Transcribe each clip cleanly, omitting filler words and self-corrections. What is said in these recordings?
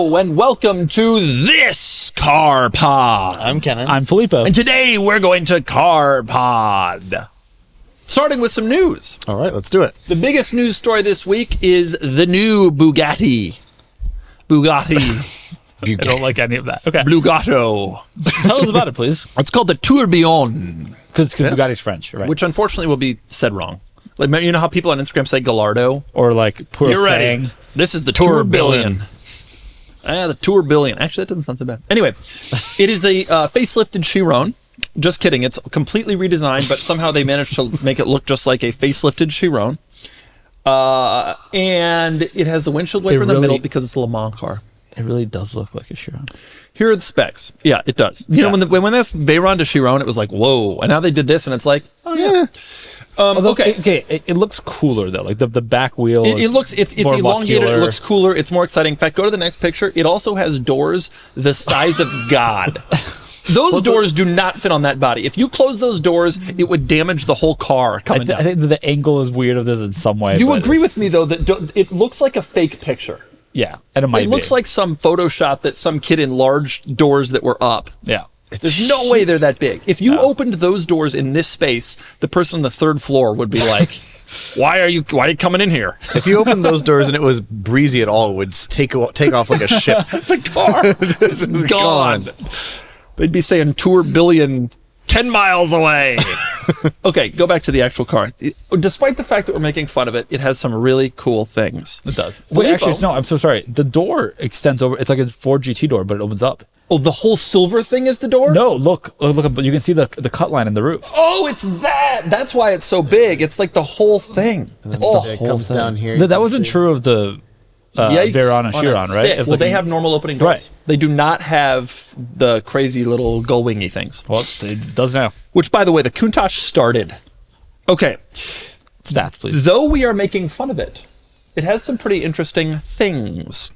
Hello and welcome to this Car Pod. I'm Kennan. I'm Filippo. And today we're going to Car Pod. Starting with some news. All right, let's do it. The biggest news story this week is the new Bugatti. I don't like any of that. Okay. Blugatto. Tell us about it, please. It's called the Tourbillon. Because Bugatti's French, right? Which unfortunately will be said wrong. Like, you know how people on Instagram say Gallardo? Or like poor You're saying. ready. This is the Tourbillon. The Tourbillon. Actually, that doesn't sound so bad. Anyway, it is a facelifted Chiron. Just kidding. It's completely redesigned, but somehow they managed to make it look just like a facelifted Chiron. And it has the windshield wiper in the middle because it's a Le Mans car. It really does look like a Chiron. Here are the specs. Yeah, it does. You know, when they have Veyron to Chiron, it was like, whoa. And now they did this, and it's like, oh, yeah. It looks cooler though. Like the back wheel. It's elongated. Muscular. It looks cooler. It's more exciting. In fact, go to the next picture. It also has doors the size of God. Those doors do not fit on that body. If you close those doors, it would damage the whole car coming down. I think that the angle is weird of this in some way. You agree with me though that it looks like a fake picture. Yeah, and it looks like some Photoshop that some kid enlarged doors that were up. Yeah. There's no way they're that big. If you opened those doors in this space, the person on the third floor would be like, why are you coming in here? If you opened those doors and it was breezy at all, it would take off like a ship. The car is gone. They'd be saying Tourbillon 10 miles away. Okay, go back to the actual car. Despite the fact that we're making fun of it, it has some really cool things. It does. Filippo. Wait, actually, no, I'm so sorry. The door extends over. It's like a Ford GT door, but it opens up. Oh, the whole silver thing is the door? No, look, you can see the cut line in the roof. Oh, it's that. That's why it's so big. It's like the whole thing. It comes down here. That wasn't true of the Veyron and Chiron, right? Well, they have normal opening doors. Right. They do not have the crazy little gull wingy things. Well, it does now. Which, by the way, the Countach started. Okay. Stats, please. Though we are making fun of it, it has some pretty interesting things.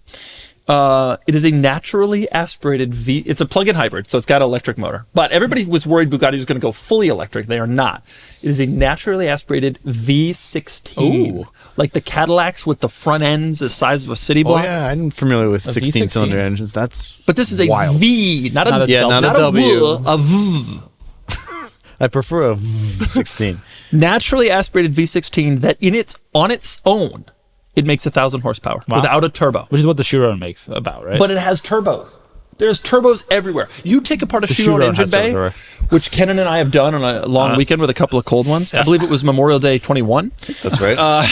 It is a naturally aspirated it's a plug-in hybrid, so it's got an electric motor. But everybody was worried Bugatti was going to go fully electric. They are not. It is a naturally aspirated V16. Ooh. Like the Cadillacs with the front ends the size of a city block. Oh yeah, I'm familiar with 16-cylinder engines. But this is a wild. V, not a W. W, a V. I prefer a V16. Naturally aspirated V16 that on its own, it makes 1,000 horsepower without a turbo. Which is what the Chiron makes about, right? But it has turbos. There's turbos everywhere. You take apart a Chiron engine bay, which Kennan and I have done on a long weekend with a couple of cold ones. I believe it was Memorial Day 21. That's right. I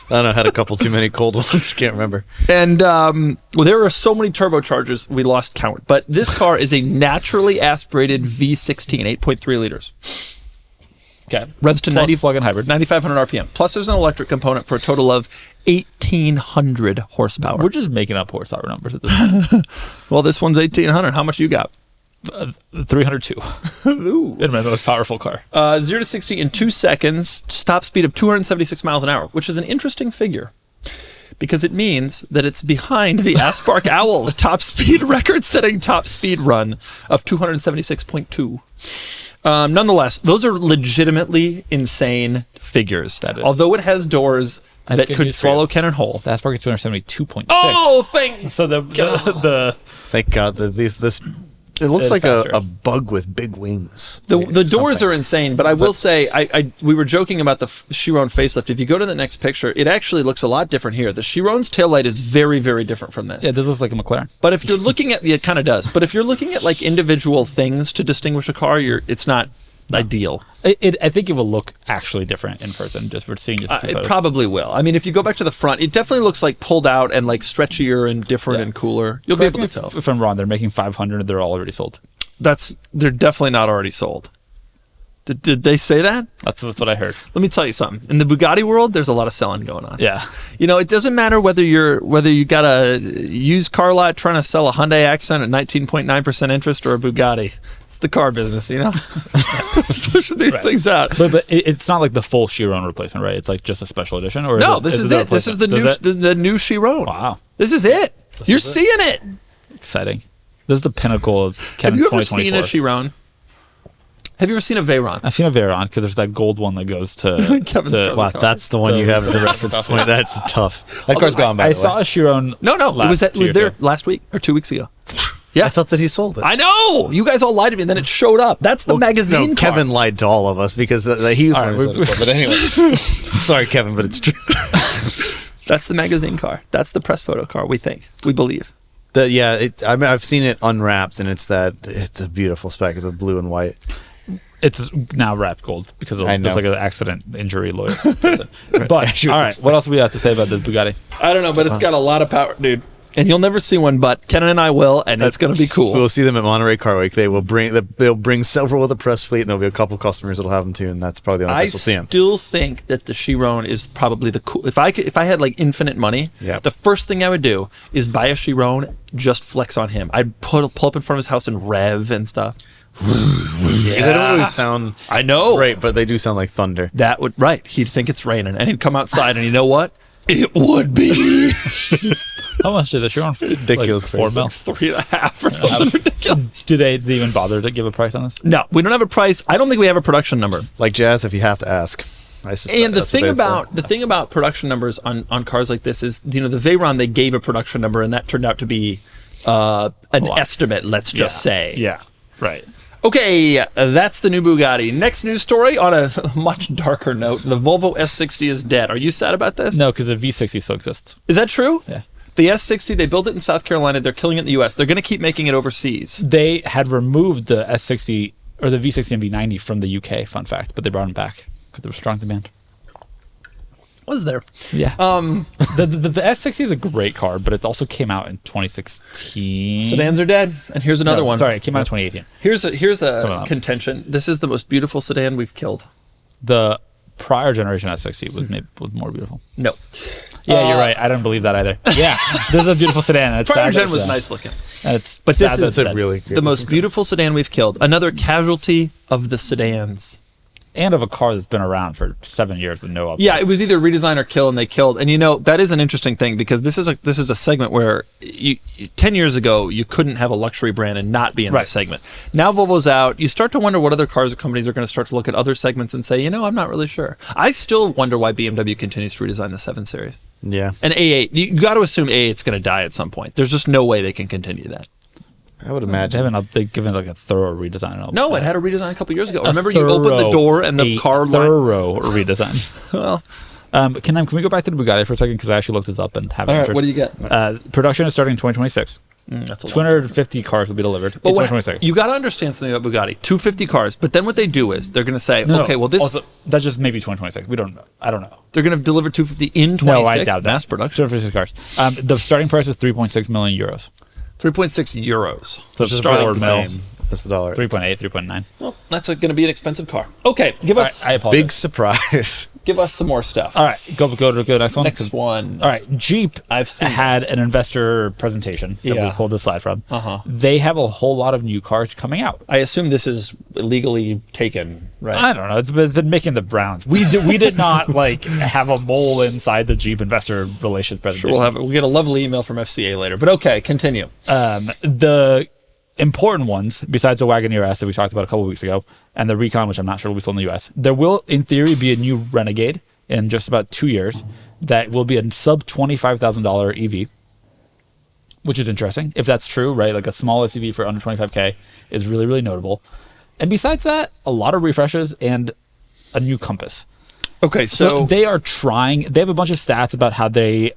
don't know, I had a couple too many cold ones. Can't remember. And there are so many turbochargers, we lost count. But this car is a naturally aspirated V16, 8.3 liters. Okay. Revs to plug-in hybrid. 9,500 RPM. Plus there's an electric component for a total of 1,800 horsepower. We're just making up horsepower numbers at this point. Well, this one's 1,800. How much you got? 302. Ooh. In my most powerful car. 0 to 60 in 2 seconds. Top speed of 276 miles an hour, which is an interesting figure. Because it means that it's behind the Aspark Owl's top speed record-setting top speed run of 276.2. Nonetheless, those are legitimately insane figures. That is. Although it has doors that could swallow Kennan whole. The Aspark is 272.6. Oh, thank So the Thank God that this it looks like a bug with big wings. The doors are insane, but I will say, we were joking about the Chiron facelift. If you go to the next picture, it actually looks a lot different here. The Chiron's taillight is very, very different from this. Yeah, this looks like a McLaren. But if you're looking at, it kind of does. But if you're looking at like individual things to distinguish a car, it's not ideal. I think it will look actually different in person. Just for seeing just. It probably will. I mean, if you go back to the front, it definitely looks like pulled out and like stretchier and different and cooler. You'll be able to tell. If I'm wrong, they're making 500. They're all already sold. They're definitely not already sold. Did they say that? That's what I heard. Let me tell you something. In the Bugatti world, there's a lot of selling going on. Yeah. You know, it doesn't matter whether you got a used car lot trying to sell a Hyundai Accent at 19.9% interest or a Bugatti. It's the car business, you know. Pushing these things out. But it's not like the full Chiron replacement, right? It's like just a special edition, or no? This is it. This is the new Chiron. Wow. This is it. You're seeing it. Exciting. This is the pinnacle of Kennan's 2024. Have you ever seen a Chiron? Have you ever seen a Veyron? I've seen a Veyron because there's that gold one that goes to. Kevin's to car. Wow, that's the one you have as a reference point. That's tough. That car's gone, by I the saw way. a Chiron. No, it was there last week or 2 weeks ago. Yeah, I thought that he sold it. I know. You guys all lied to me, and then it showed up. That's the magazine. No, car. Kevin lied to all of us because he was All right, the one who sold it. But anyway, sorry, Kevin, but it's true. That's the magazine car. That's the press photo car. We believe. I've seen it unwrapped, and it's a beautiful spec. It's a blue and white. It's now wrapped gold because I know. there's like an accident injury lawyer. But all right, what else do we have to say about the Bugatti? I don't know, but it's got a lot of power, dude. And you'll never see one, but Kennan and I will, and it's going to be cool. We'll see them at Monterey Car Week. They'll bring several of the press fleet, and there'll be a couple customers that'll have them too, and that's probably the only place we'll see them. I still think that the Chiron is probably the cool. If I had like infinite money, the first thing I would do is buy a Chiron, just flex on him. I'd pull up in front of his house and rev and stuff. They don't really sound great, but they do sound like thunder. That would he'd think it's raining, and he'd come outside, and you know what? It would be. How much did the Chiron? Ridiculous. Like $4 million, 3.5 or something ridiculous. Do they even bother to give a price on this? No, we don't have a price. I don't think we have a production number. Like Jazz, if you have to ask. And the thing about production numbers on cars like this is, the Veyron, they gave a production number, and that turned out to be an estimate. Let's just say. Yeah. Right. Okay, that's the new Bugatti. Next news story on a much darker note: the Volvo S60 is dead. Are you sad about this? No, because the V60 still exists. Is that true? Yeah. The S60, they built it in South Carolina. They're killing it in the U.S. They're going to keep making it overseas. They had removed the S60 or the V60 and V90 from the UK. Fun fact, but they brought them back because there was strong demand. Was there? Yeah. The S60 is a great car, but it also came out in 2016. Sedans are dead, and here's another one. Sorry, it came out in 2018. Here's a contention. This is the most beautiful sedan we've killed. The prior generation S60 was more beautiful. No. Yeah, you're right. I don't believe that either. Yeah, this is a beautiful sedan. It's prior gen was nice looking. But this is a really good the most beautiful sedan we've killed. Another casualty of the sedans. And of a car that's been around for 7 years with no updates. Yeah, it was either redesign or kill, and they killed. And that is an interesting thing, because this is a segment where 10 years ago you couldn't have a luxury brand and not be in that segment. Now Volvo's out. You start to wonder what other cars or companies are going to start to look at other segments and say, I'm not really sure. I still wonder why BMW continues to redesign the 7 Series. Yeah. And A8, you got to assume A8's going to die at some point. There's just no way they can continue that. I would imagine. They've given like a thorough redesign. No, it had a redesign a couple years ago. Remember, you opened the door and the car thorough redesign. Well, can we go back to the Bugatti for a second, because I actually looked this up and haven't answered. What do you get? Production is starting in 2026. That's a 250 cars will be delivered in 2026. You got to understand something about Bugatti. 250 cars, but then what they do is they're going to say, this also, that's just maybe 2026. We don't know. I don't know. They're going to deliver 250 in 2026. No, I doubt that. Mass production. 256 cars. The starting price is 3.6 million euros. 3.6 euros. So it's probably $4 the million. same as the dollar. 3.8, 3.9. Well, that's going to be an expensive car. Okay, give us. I apologize. Big surprise. Give us some more stuff. All right, go to the next one. Next one. All right, Jeep I've seen had an investor presentation that we pulled this slide from. They have a whole lot of new cars coming out. I assume this is legally taken, right? I don't know. It's been making the rounds. We did not have a mole inside the Jeep investor relations presentation. Sure, we'll get a lovely email from FCA later. But okay, continue. The important ones, besides the Wagoneer S that we talked about a couple of weeks ago, and the Recon, which I'm not sure will be sold in the US, there will, in theory, be a new Renegade in just about 2 years that will be a sub $25,000 EV, which is interesting. If that's true, right? Like a small SUV for under 25K is really, really notable. And besides that, a lot of refreshes and a new Compass. Okay, so they are trying. They have a bunch of stats about how they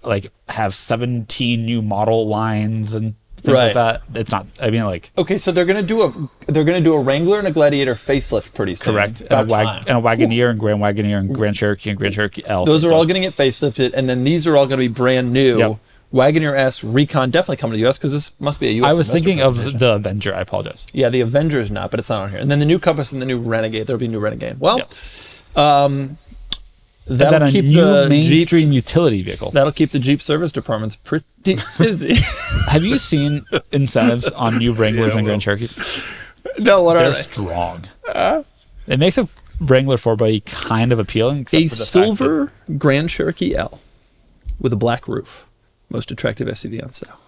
have 17 new model lines and things like that. It's not. I mean, okay, so they're gonna do a Wrangler and a Gladiator facelift pretty soon. Correct. And a Wagoneer and Grand Wagoneer and Grand Cherokee and Grand Cherokee L. Those are all going to get facelifted, and then these are all going to be brand new. Yep. Wagoneer S, Recon definitely coming to the U.S. because this must be a U.S. I was thinking of the Avenger. I apologize. Yeah, the Avenger is not, but it's not on here. And then the new Compass and the new Renegade. There'll be a new Renegade. Well, that'll keep the mainstream utility vehicle. That'll keep the Jeep service departments pretty busy. Have you seen incentives on new Wranglers and Grand Cherokees? No, what are they? They're strong. It makes a Wrangler 4xe kind of appealing. A silver Grand Cherokee L with a black roof. Most attractive SUV on sale.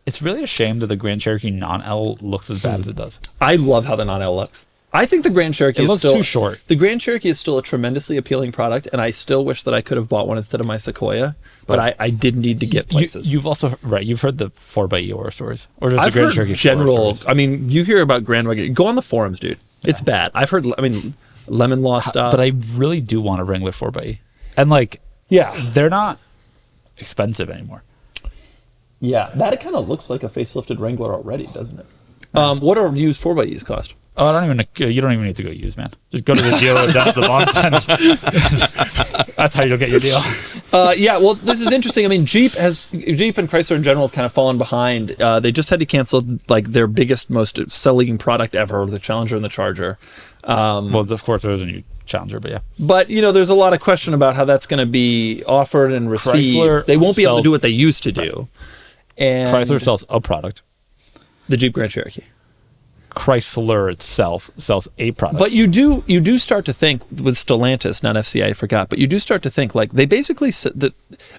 It's really a shame that the Grand Cherokee non-L looks as bad as it does. I love how the non-L looks. I think the Grand Cherokee It looks too short. The Grand Cherokee is still a tremendously appealing product, and I still wish that I could have bought one instead of my Sequoia, but I did need to get places. You've also, you've heard the 4xe horror stories. Or just I've the Grand heard Cherokee general, horror stories. I mean, you hear about Grand Wagoneer. Go on the forums, dude. It's bad. I've heard, Lemon Law stuff. But I really do want a Wrangler 4xe. And they're not expensive anymore. Yeah, that kind of looks like a facelifted Wrangler already, doesn't it? What are used 4x's cost? Oh, you don't even need to go used, man. Just go to the dealer down at the bottom. That's how you'll get your deal. Well, this is interesting. I mean, Jeep and Chrysler in general have kind of fallen behind. They just had to cancel their biggest, most selling product ever, the Challenger and the Charger. Well, of course, there is a new Challenger, but yeah. But, there's a lot of question about how that's going to be offered and received. Chrysler they won't be able to do what they used to do. And Chrysler sells a product. The Jeep Grand Cherokee. Chrysler itself sells a product. But you do start to think with Stellantis, not FCA, I forgot, but you do start to think they basically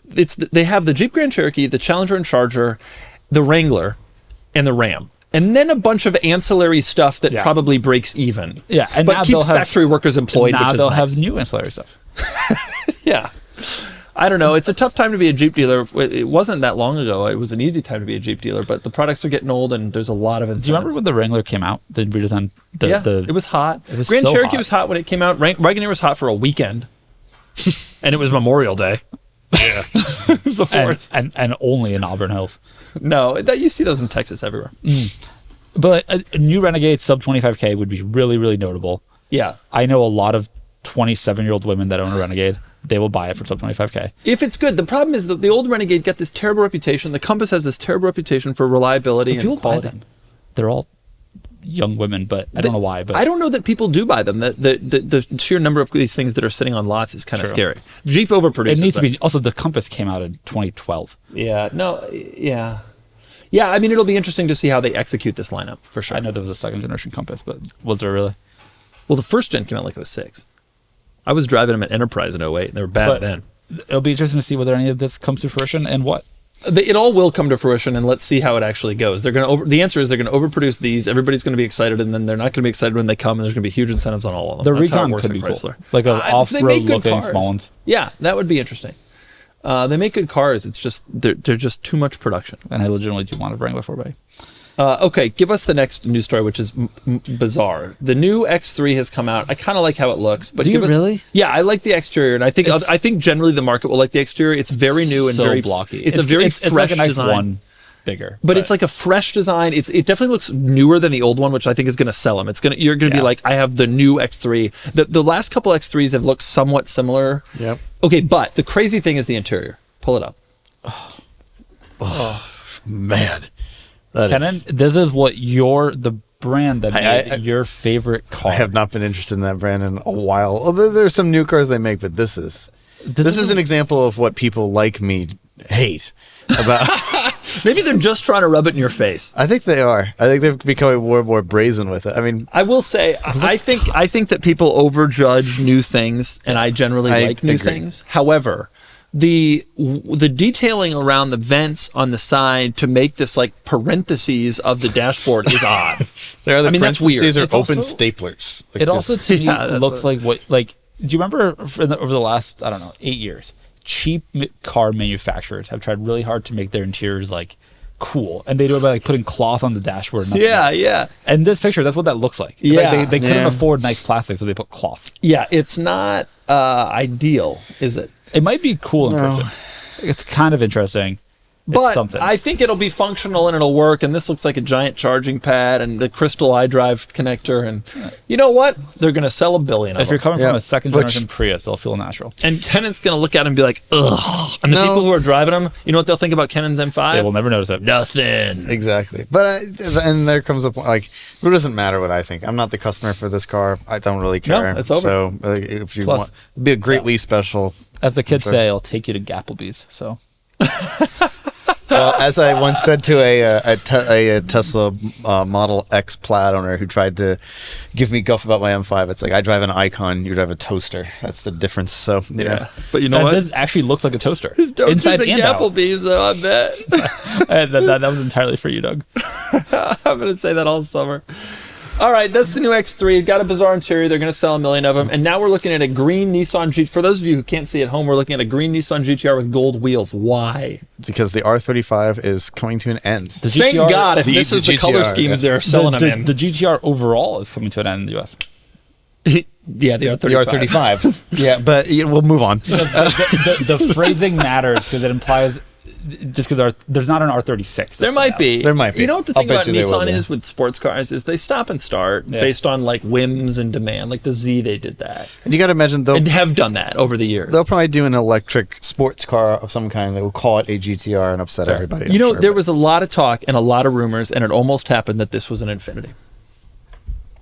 they have the Jeep Grand Cherokee, the Challenger and Charger, the Wrangler, and the Ram. And then a bunch of ancillary stuff that probably breaks even. Yeah, and but keeps factory workers employed, now which is they'll nice. have new ancillary stuff. Yeah. I don't know. It's a tough time to be a Jeep dealer. It wasn't that long ago. It was an easy time to be a Jeep dealer, but the products are getting old and there's a lot of incentives. Do you remember when the Wrangler came out? The redesign? It was hot. It was Grand so Cherokee hot. was hot when it came out. Wagoneer was hot for a weekend. And it was Memorial Day. Yeah. It was the 4th. And only in Auburn Hills. No, you see those in Texas everywhere. But a new Renegade sub 25K would be really, really notable. Yeah. I know a lot of 27-year-old women that own a Renegade. They will buy it for sub 25K. If it's good. The problem is that the old Renegade got this terrible reputation. The Compass has this terrible reputation for reliability and quality. Buy them. They're all young women, but I don't know why. But I don't know that people do buy them. The sheer number of these things that are sitting on lots is kind of scary. Jeep overproduces. It needs to be. Also, the Compass came out in 2012. Yeah. No. Yeah. Yeah. I mean, it'll be interesting to see how they execute this lineup for sure. I know there was a second generation Compass, but was there really? Well, the first gen came out like 06. I was driving them at Enterprise in 08, and they were bad then. It'll be interesting to see whether any of this comes to fruition and what. It all will come to fruition, and let's see how it actually goes. The answer is they're going to overproduce these. Everybody's going to be excited, and then they're not going to be excited when they come, and there's going to be huge incentives on all of them. The That's how it Recon works could at be cool. Chrysler. Like an off-road looking cars. small ones. Yeah, that would be interesting. They make good cars. It's just they're just too much production. And I legitimately do want a Wrangler 4x. Okay, give us the next news story, which is bizarre. The new X3 has come out. I kind of like how it looks, but Do you really? Yeah, I like the exterior, and I think generally the market will like the exterior. It's very new and so very blocky. It's a very fresh like an design. X1 bigger, But it's like a fresh design. It definitely looks newer than the old one, which I think is going to sell them. You're going to be like, I have the new X3. The last couple X3s have looked somewhat similar. Yep. Okay, but the crazy thing is the interior. Pull it up. Oh, man. Kennan, this is what the brand that made your favorite car. I have not been interested in that brand in a while. Although there's some new cars they make, but this is an example of what people like me hate about. Maybe they're just trying to rub it in your face. I think they are. I think they're becoming more and more brazen with it. I mean, I will say, I think that people overjudge new things, and I generally like new things. However, the detailing around the vents on the side to make this like parentheses of the dashboard is odd. there are the that's weird. These are It's open also- staplers. It also to me looks what- like do you remember over the last 8 years, cheap car manufacturers have tried really hard to make their interiors like cool, and they do it by like putting cloth on the dashboard. And Yeah. And this picture, that's what that looks like. It's Yeah. like they couldn't afford nice plastic, so they put cloth. Yeah, it's not ideal, is it? It might be cool in person. It's kind of interesting. But it's something. I think it'll be functional and it'll work. And this looks like a giant charging pad and the crystal iDrive connector. And you know what? They're going to sell 1 billion of If you're them. coming from a second generation Prius, it'll feel natural. And Kennan's going to look at it and be like, ugh. And the people who are driving them, you know what they'll think about Kennan's M5? They will never notice it. Nothing. Exactly. But and there comes a point, like, it doesn't matter what I think. I'm not the customer for this car. I don't really care. No, it's over. So if you Plus- want, it'd be a great lease special. As the kids say, I'll take you to Gapplebee's. So Well, as I once said to a Tesla Model X Plaid owner who tried to give me guff about my M5, it's like, I drive an Icon, you drive a toaster. That's the difference. So yeah. But you know what? This actually looks like a toaster. His toaster's inside a and out. Applebee's, though, I bet. And that was entirely for you, Doug. I'm going to say that all summer. All right, that's the new X3. Got a bizarre interior. They're going to sell 1 million of them. And now we're looking at a green Nissan GT. For those of you who can't see at home, we're looking at a green Nissan GTR with gold wheels. Why? Because the R35 is coming to an end. The Thank GTR God if the this is the GTR, color schemes they're selling them in. The GTR overall is coming to an end in the US. Yeah, the R35. The R35. Yeah, but we'll move on. The phrasing matters because it implies just because there's not an R36. There might be. There might be. You know what the I'll thing bet about you there will Nissan be. is with sports cars is they stop and start based on like whims and demand. Like the Z, they did that. And you got to imagine And have done that over the years. they'll probably do an electric sports car of some kind that will call it a GTR and upset everybody. You know, there was a lot of talk and a lot of rumors, and it almost happened that this was an Infiniti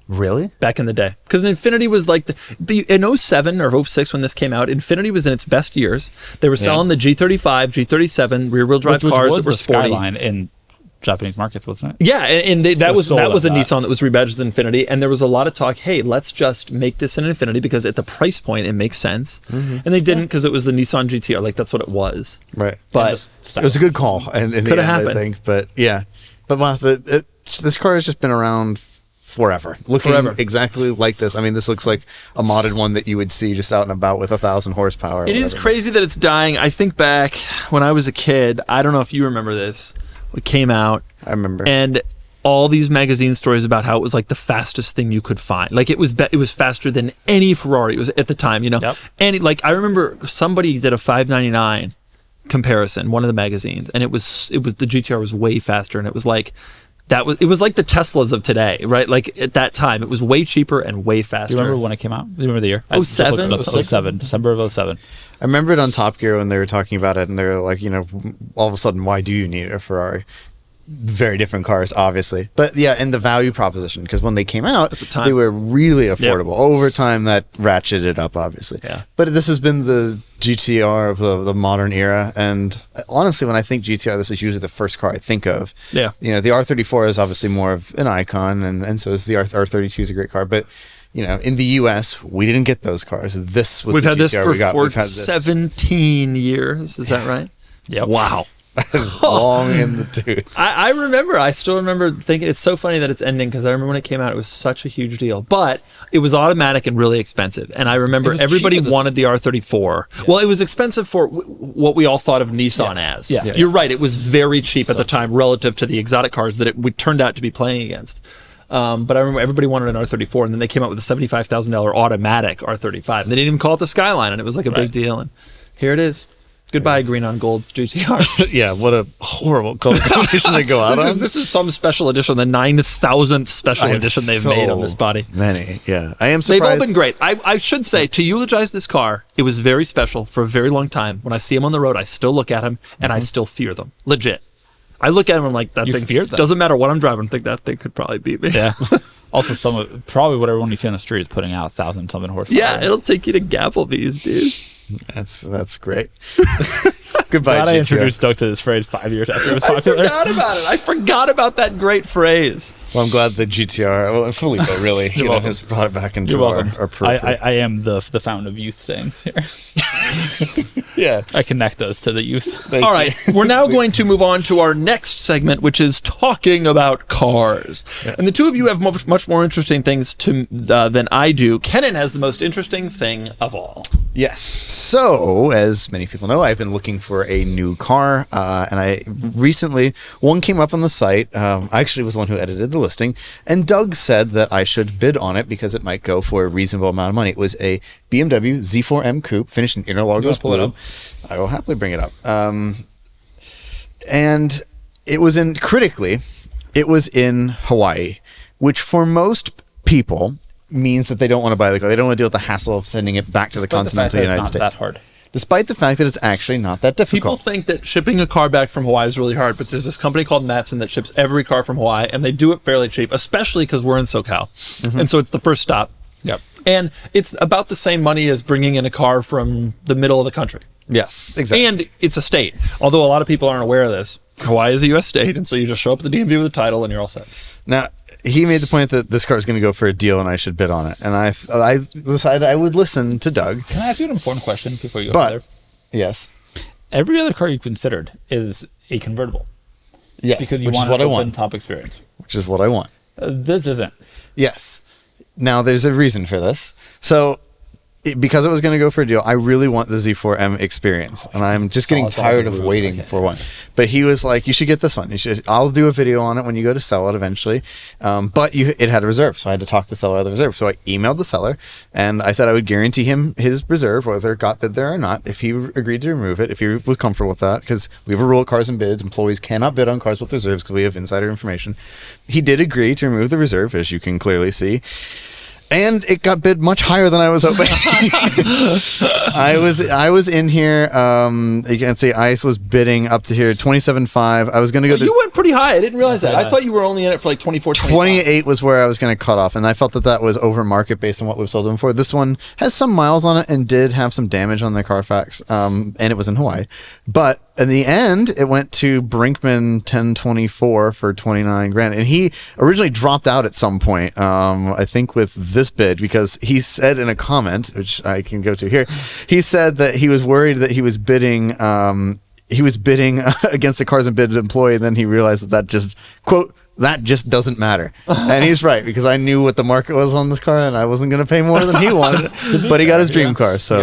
Really? back in the day. Because Infiniti was like, in 07 or 06 when this came out, Infiniti was in its best years. They were selling the G35, G37 rear-wheel drive which cars was that were the sporty. Skyline in Japanese markets, wasn't it? Yeah, and that was sold a as that. Nissan that was rebadged as Infiniti, and there was a lot of talk. Hey, let's just make this an Infiniti because at the price point it makes sense, and they didn't because it was the Nissan GTR. Like that's what it was. Right. But It was a good call. And in the Coulda end, happened. I think. But yeah. But this car has just been around forever. Looking Forever. exactly like this. I mean, this looks like a modded one that you would see just out and about with 1,000 horsepower. or it is whatever. crazy that it's dying. I think back when I was a kid. I don't know if you remember this. It came out. I remember. And all these magazine stories about how it was like the fastest thing you could find. Like it was faster than any Ferrari. It was at the time, you know. Yep. And like I remember somebody did a 599 comparison, one of the magazines, and it was the GTR was way faster, and it was like it was like the Teslas of today, right? Like at that time, it was way cheaper and way faster. Do you remember when it came out? Do you remember the year? 07? 07, December of 07. I remember it on Top Gear when they were talking about it, and they were like, all of a sudden, why do you need a Ferrari? Very different cars, obviously. But yeah, and the value proposition, because when they came out, At the time. they were really affordable. Over time, that ratcheted up, obviously. Yeah. But this has been the GTR of the modern era. And honestly, when I think GTR, this is usually the first car I think of. Yeah. The R34 is obviously more of an icon, and so is the R32 is a great car. But in the U.S., we didn't get those cars. This was We've the had this GTR for we got. We've had this 17 years. Is that right? Yeah. Wow. long in the tooth. I still remember thinking it's so funny that it's ending because I remember when it came out, it was such a huge deal, but it was automatic and really expensive. And I remember was everybody cheap at the wanted the R34. Yeah. Well, it was expensive for what we all thought of Nissan as. Yeah. You're right. It was very cheap at the time relative to the exotic cars that it turned out to be playing against. But I remember everybody wanted an R34, and then they came out with a $75,000 automatic R35. And they didn't even call it the Skyline, and it was like a big deal. And here it is. Goodbye, green on gold GTR. Yeah, what a horrible color combination they go out on. This is some special edition, the 9,000th special edition they've made on this body. Many, yeah. I am They've surprised. all been great. I should say, to eulogize this car, it was very special for a very long time. When I see him on the road, I still look at him, and I still fear them. Legit. I look at him and I'm like, that You thing fear them? doesn't matter what I'm driving. I think that thing could probably beat me. Yeah. Also, probably what everyone you see on the street is putting out 1,000-something horsepower. Yeah, it'll take you to Gapplebee's, dude. That's great. Goodbye, Glad I GTR. introduced Doug to this phrase 5 years after it was I popular. forgot about it. I forgot about that great phrase. Well, I'm glad the GTR, well, Filippo really, welcome. has brought it back into You're welcome. our periphery. I am the fountain of youth sayings here. Yeah. I connect those to the youth. Thank All you. right, we're now going to move on to our next segment, which is talking about cars. Yeah. And the two of you have much more interesting things than I do. Kennan has the most interesting thing of all. Yes. So, as many people know, I've been looking for a new car, and I recently, one came up on the site. I actually was the one who edited the listing, and Doug said that I should bid on it because it might go for a reasonable amount of money. It was a BMW Z4M Coupe, finished in Interlagos blue. I will happily bring it up. And it was critically, it was in Hawaii, which for most people means that they don't want to buy the car. They don't want to deal with the hassle of sending it back to the continental United States. Not that hard. Despite the fact that it's actually not that difficult. People think that shipping a car back from Hawaii is really hard, but there's this company called Matson that ships every car from Hawaii, and they do it fairly cheap, especially because we're in SoCal. Mm-hmm. And so it's the first stop. Yep. And it's about the same money as bringing in a car from the middle of the country. Yes, exactly. And it's a state. Although a lot of people aren't aware of this. Hawaii is a U.S. state, and so you just show up at the DMV with a title, and you're all set. Now, he made the point that this car is going to go for a deal, and I should bid on it. And I decided I would listen to Doug. Can I ask you an important question before you go there? Yes. Every other car you've considered is a convertible. Yes, Because you which want is what an I open want. top experience. Which is what I want. This isn't. Yes. Now, there's a reason for this. So, because it was going to go for a deal, I really want the Z4M experience, and I'm just getting tired of waiting for one. But he was like, "You should get this one. I'll do a video on it when you go to sell it eventually." But it had a reserve, so I had to talk the seller out of the reserve. So I emailed the seller, and I said I would guarantee him his reserve, whether it got bid there or not, if he agreed to remove it, if he was comfortable with that, because we have a rule at Cars and Bids: employees cannot bid on cars with reserves because we have insider information. He did agree to remove the reserve, as you can clearly see. And it got bid much higher than I was hoping. I was in here. You can see ICE was bidding up to here 27.5. I was going to go to. You went pretty high. I didn't realize that. I thought you were only in it for like 24, 25. 28 was where I was going to cut off, and I felt that was over market based on what we've sold them for. This one has some miles on it and did have some damage on the Carfax, and it was in Hawaii. But in the end, it went to Brinkman 1024 for 29 grand, and he originally dropped out at some point. I think with this bid, because he said in a comment, which I can go to here, he said that he was worried that he was bidding against the Cars and Bid employee, and then he realized that just, quote, that just doesn't matter. And he's right, because I knew what the market was on this car, and I wasn't going to pay more than he wanted. But he got his dream car, so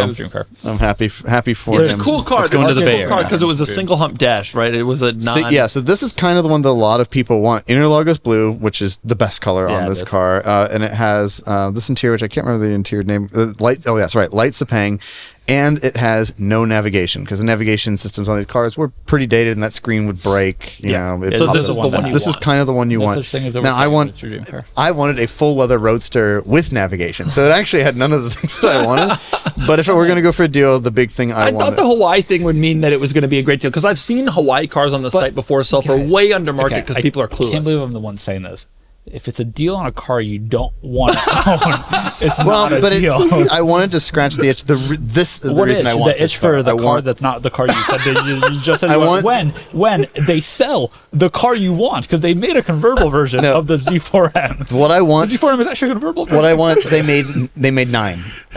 I'm happy for him. It's a cool car. It's going to the Bay Area because it was a single hump dash, right? It was a non. So this is kind of the one that a lot of people want. Interlagos blue, which is the best color on this car, and it has this interior, which I can't remember the interior name. Light Sepang. And it has no navigation, because the navigation systems on these cars were pretty dated, and that screen would break. You know, so this is the one you want. This is kind of the one you want. Now I wanted a full leather roadster with navigation, so it actually had none of the things that I wanted. But if it were going to go for a deal, the big thing I thought the Hawaii thing would mean that it was going to be a great deal, because I've seen Hawaii cars on the site before sell for way under market because people are clueless. I can't believe I'm the one saying this. If it's a deal on a car you don't want to own, it's not a deal. I wanted to scratch the itch. This is the reason I want the itch for the car that's not the car you said. You just said when they sell the car you want, because they made a convertible version of the Z4M. What I want, the Z4M is actually a convertible version. What I want, they made 9. I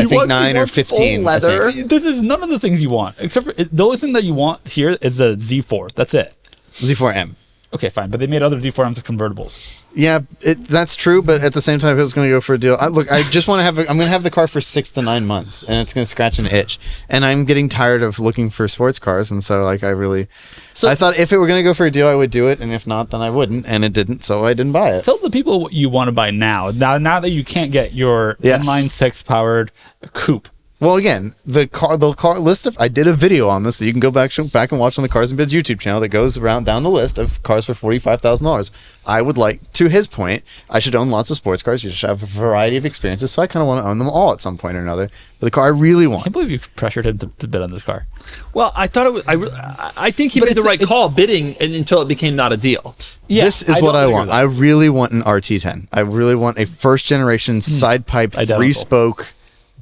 think 9 or 15. Leather. This is none of the things you want, except for the only thing that you want here is the Z4. That's it. Z4M. Okay, fine, but they made other Z4Ms with convertibles. Yeah, that's true, but at the same time, if it was going to go for a deal, I just want to have. I'm going to have the car for 6 to 9 months, and it's going to scratch an itch. And I'm getting tired of looking for sports cars, and so I thought if it were going to go for a deal, I would do it, and if not, then I wouldn't, and it didn't, so I didn't buy it. Tell the people what you want to buy now. Now that you can't get your inline 6 powered coupe. Well, again, the car list of, I did a video on this that you can go back and watch on the Cars and Bids YouTube channel that goes down the list of cars for $45,000. I would like, to his point, I should own lots of sports cars. You should have a variety of experiences. So I kind of want to own them all at some point or another. But the car I really want. I can't believe you pressured him to bid on this car. Well, I thought it was. I think he made the right call bidding until it became not a deal. Yeah, this is what I want. I really want an RT10. I really want a first generation side pipe 3-spoke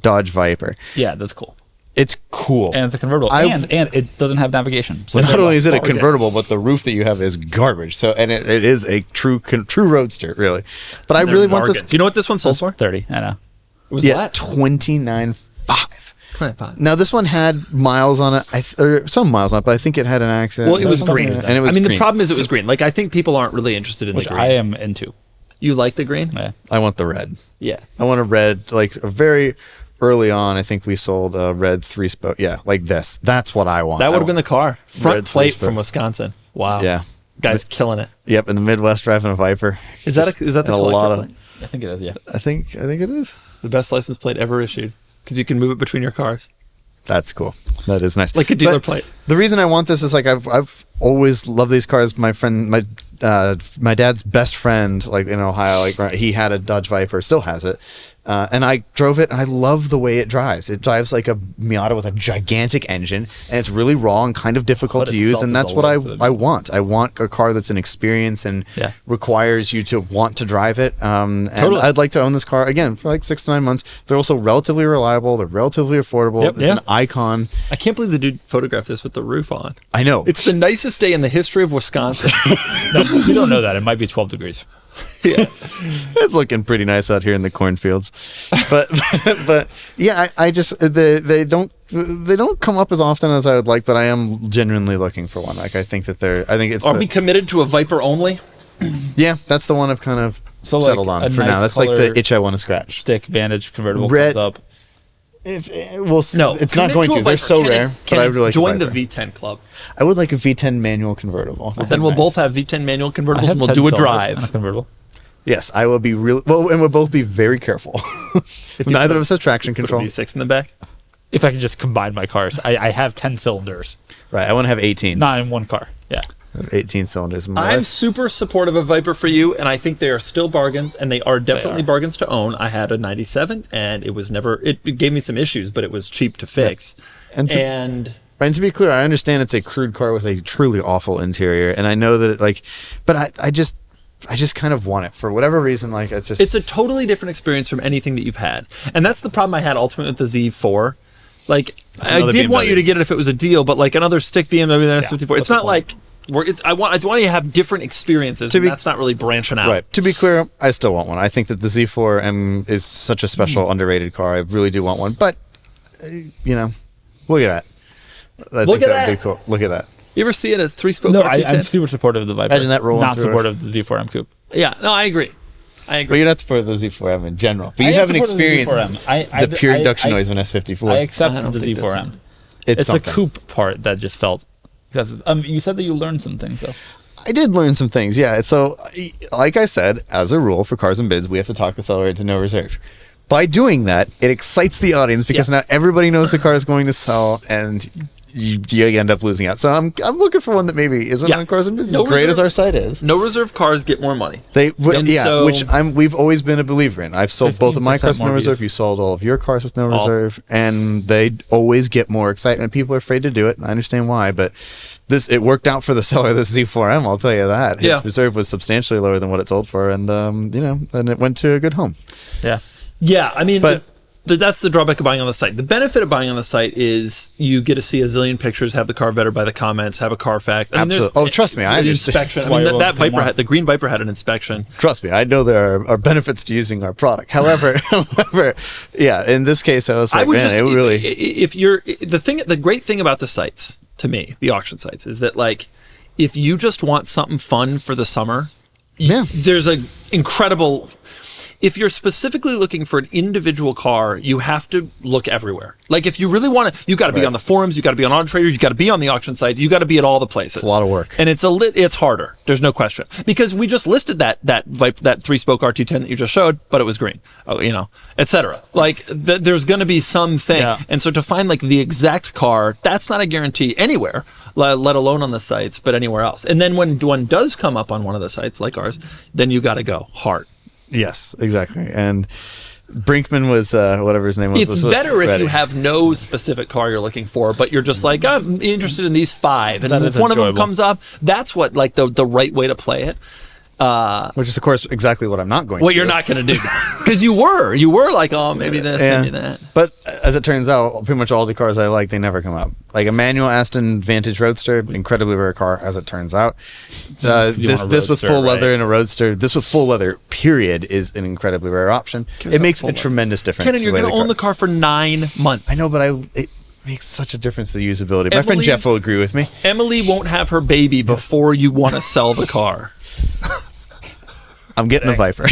Dodge Viper. Yeah, that's cool. It's cool. And it's a convertible. And it doesn't have navigation. So not only is it a convertible, but the roof that you have is garbage. So it is a true roadster, really. But I really want this. Do you know what this one sold for? 30. I know. It was $29,500. 25. Now this one had miles on it, or some miles on it, but I think it had an accident. Well, it was green, and it was. I mean, the problem is it was green. Like, I think people aren't really interested in the green. I am into. You like the green? Yeah. I want the red. Yeah. I want a red, like a very early on. I think we sold a red 3-spoke. Yeah, like this. That's what I want. That would have been the car. Front plate from Wisconsin. Wow. Yeah. Guy's killing it. Yep, in the Midwest driving a Viper. Is that the collector plate? I think it is. Yeah. I think it is the best license plate ever issued, because you can move it between your cars. That's cool. That is nice. Like a dealer plate. The reason I want this is like I've always loved these cars. My dad's best friend, like in Ohio, like he had a Dodge Viper, still has it. And I drove it, and I love the way it drives. It drives like a Miata with a gigantic engine, and it's really raw and kind of difficult to use, and that's what I want. I want a car that's an experience and requires you to want to drive it. And I'd like to own this car, again, for like 6 to 9 months. They're also relatively reliable. They're relatively affordable. It's an icon. I can't believe the dude photographed this with the roof on. I know. It's the nicest day in the history of Wisconsin. You don't know that. It might be 12 degrees. Yeah, it's looking pretty nice out here in the cornfields, but yeah, I just they don't come up as often as I would like, but I am genuinely looking for one. Like I think it's. Are we committed to a Viper only? Yeah, that's the one I've kind of So like settled on a for nice now. That's like the color itch I want to scratch. stick Vantage convertible Red- comes up. No, it's not going to. They're so rare. But I would really like join a the Viper. V10 club. I would like a V10 manual convertible. Then we'll both have V10 manual I convertibles have and we'll 10 do a cylinders drive. and a convertible. Yes, I will be real. Well, and we'll both be very careful. If neither of us have traction control. V6 in the back. If I can just combine my cars, I have 10 cylinders, Right, I want to have 18. not in one car. Yeah. I have 18 cylinders in my I'm life. super supportive of Viper for you, and I think they are still bargains, and they are definitely are. bargains to own. I had a 97, and it was never. It gave me some issues, but it was cheap to fix. And to- Right, and to be clear, I understand it's a crude car with a truly awful interior, and I know that but I just kind of want it for whatever reason. Like it's a totally different experience from anything that you've had, and that's the problem I had ultimately with the Z4. Like I another did want you BMW. to get it if it was a deal, but like another stick BMW than S54. It's what's the not point? like I want you to have different experiences, and that's not really branching out. Right. To be clear, I still want one. I think that the Z4M is such a special, underrated car. I really do want one. But, look at that. Look at that'd that. Be cool. Look at that. You ever see it as 3-spoke No, R210? I'm super supportive of the Viper. Imagine that rolling Not through supportive of the Z4M Coupe. Yeah, no, I agree. But you're not supportive of the Z4M in general. But I you am haven't supportive of the experienced Z4M. the pure induction I- noise of an S54. I accept I don't the think that's Z4M. it's It's the something. coupe part that just felt. Because, you said that you learned some things, though. I did learn some things, yeah. So, like I said, as a rule for cars and bids, we have to talk the seller into no reserve. By doing that, it excites the audience because now everybody knows the car is going to sell, and you end up losing out. So I'm looking for one that maybe isn't Yeah. on cars and bids No as great as reserve. our site is. No reserve cars get more money. Which so- we've always been a believer in. I've sold both of my 15% cars with no more reserve. views. You sold all of your cars with no All. reserve, and they always get more excitement. People are afraid to do it, and I understand why, but it worked out for the seller of the Z4M. I'll tell you that. His Yeah. reserve was substantially lower than what it sold for, and and it went to a good home. Yeah. Yeah, I mean, But- that's the drawback of buying on the site. The benefit of buying on the site is you get to see a zillion pictures, have the car vetted by the comments, have a Carfax. I mean, there's Absolutely. Oh, trust me, I an understand. inspection. That's I why mean, you're that willing to pay Viper more. the green Viper had an inspection. Trust me, I know there are benefits to using our product. However, yeah, in this case, I was like, I would man, just it really. if you're the great thing about the sites to me, the auction sites, is that like if you just want something fun for the summer, Yeah. there's a incredible. If you're specifically looking for an individual car, you have to look everywhere. Like if you really want to, you got to be Right. on the forums, you got to be on Auto Trader, you got to be on the auction sites, you got to be at all the places. It's a lot of work. and it's harder. There's no question because we just listed that 3-spoke R210 that you just showed, but it was green, etc. Like there's going to be something, Yeah. and so to find like the exact car, that's not a guarantee anywhere, let alone on the sites, but anywhere else. And then when one does come up on one of the sites like ours, then you got to go hard. Yes, exactly. And Brinkman was whatever his name was. It's was better if ready. you have no specific car you're looking for, but you're just like, I'm interested in these 5. And That if is one of them enjoyable. comes up, that's what like the right way to play it. Which is, of course, exactly what I'm not going What to you're do. not going to do. Because you were like, oh, maybe this, Yeah. maybe that. But as it turns out, pretty much all the cars I like, they never come up. Like a manual Aston Vantage Roadster, incredibly rare car, as it turns out. You want This a with Roadster, full leather right? and a Roadster, this with full leather, period, is an incredibly rare option. It makes a tremendous difference. Kennan, you're way going to own the cars- car for 9 months. I know, but it makes such a difference to the usability. My friend Emily's- Jeff will agree with me. Emily won't have her baby before you want to sell the car. I'm getting a Viper.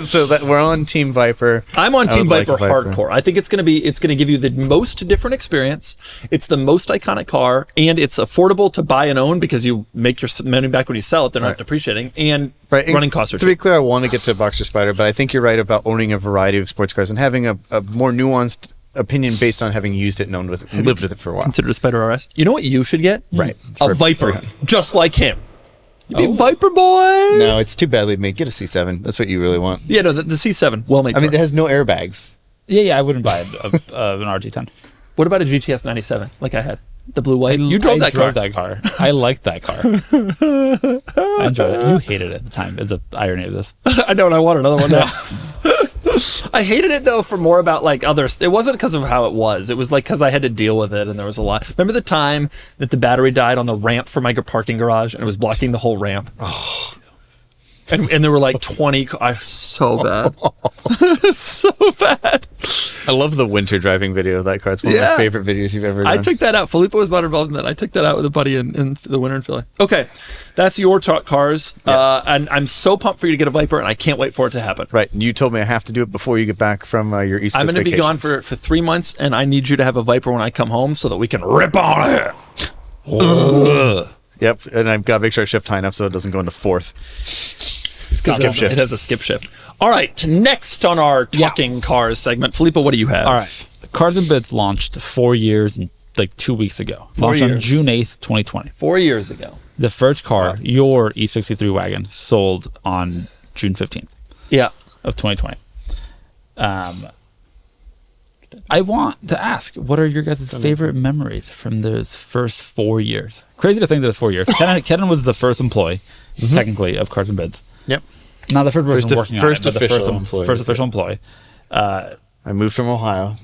So that we're on Team Viper. I'm on I Team would like Viper a hardcore. I think it's going to give you the most different experience. It's the most iconic car, and it's affordable to buy and own because you make your money back when you sell it. They're not Right. depreciating, and Right. and running costs are To be cheap. clear, I want to get to Boxer Spider, but I think you're right about owning a variety of sports cars and having a more nuanced opinion based on having used it and lived with it for a while. Consider a Spider RS. You know what you should get? Right. A For Viper, 300. just like him. You be Viper boys. No, it's too badly made. Get a C7. That's what you really want. Yeah, no, the C7, well made. I mean, car. it has no airbags. Yeah, I wouldn't buy an RT10. What about a GTS 97 like I had? The blue white. You drove that car. that car. I liked that car. I enjoyed it. You hated it at the time. Is the irony of this. I know, and I want another one now. I hated it though for more about like others. It wasn't because of how it was. It was like because I had to deal with it, and there was a lot. Remember the time that the battery died on the ramp for my parking garage, and it was blocking the whole ramp. And there were like 20 cars. So bad. So bad. I love the winter driving video of that car. It's one of my favorite videos you've ever done. I took that out. Filippo was not involved in that. I took that out with a buddy in the winter in Philly. Okay, that's your cars. Yes. And I'm so pumped for you to get a Viper, and I can't wait for it to happen. Right. And you told me I have to do it before you get back from your East Coast I'm going to be gone for 3 months, and I need you to have a Viper when I come home so that we can rip on it. Yep. And I've got to make sure I shift high enough so it doesn't go into fourth. Skip shift. It has a skip shift. All right, next on our talking cars segment, Filippo, what do you have? All right. Cars and Bids launched 4 years and like 2 weeks ago. Launched on June 8th, 2020. 4 years ago. The first car, your E63 wagon, sold on June 15th. Yeah. Of 2020. I want to ask, what are your guys' favorite memories from those first 4 years? Crazy to think that it's 4 years. Kennan was the first employee, technically, of Cars and Bids. Yep. Not the first person working on it, but the first official employee. I moved from Ohio.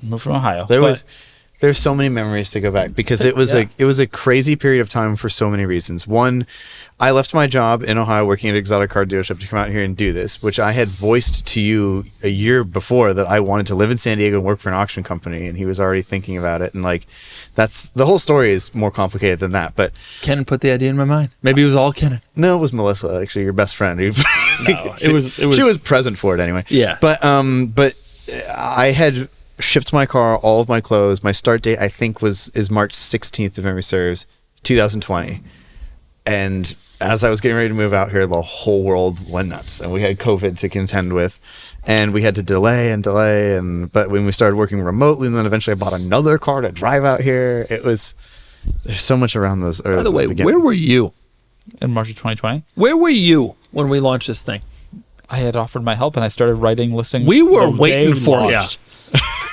There's so many memories to go back because it was a crazy period of time for so many reasons. One, I left my job in Ohio working at an exotic car dealership to come out here and do this, which I had voiced to you a year before that I wanted to live in San Diego and work for an auction company, and he was already thinking about it. And like, that's the whole story is more complicated than that. But Kennan put the idea in my mind. Maybe it was all Kennan. No, it was Melissa, actually, your best friend. No, it was. She was present for it anyway. Yeah. But I had shipped my car, all of my clothes. My start date, I think, is March 16th, if memory serves, 2020. And as I was getting ready to move out here, the whole world went nuts, and we had COVID to contend with, and we had to delay. But when we started working remotely, and then eventually I bought another car to drive out here, there's so much around those. By the way, where were you in March of 2020? Where were you when we launched this thing? I had offered my help, and I started writing listings. We were waiting for you.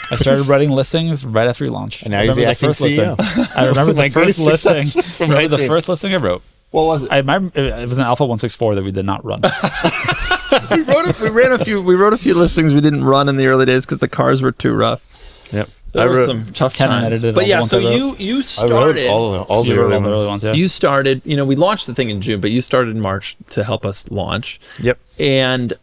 I started writing listings right after we launched. And now you're the acting CEO. I remember the first listing. From the first listing I wrote. What was it? It was an Alpha 164 that we did not run. We wrote a few listings we didn't run in the early days because the cars were too rough. Yep. There were some tough Kennan times. edited but all yeah, the ones so I wrote. you started. I wrote all the early ones. Yeah. You started. We launched the thing in June, but you started in March to help us launch. Yep. And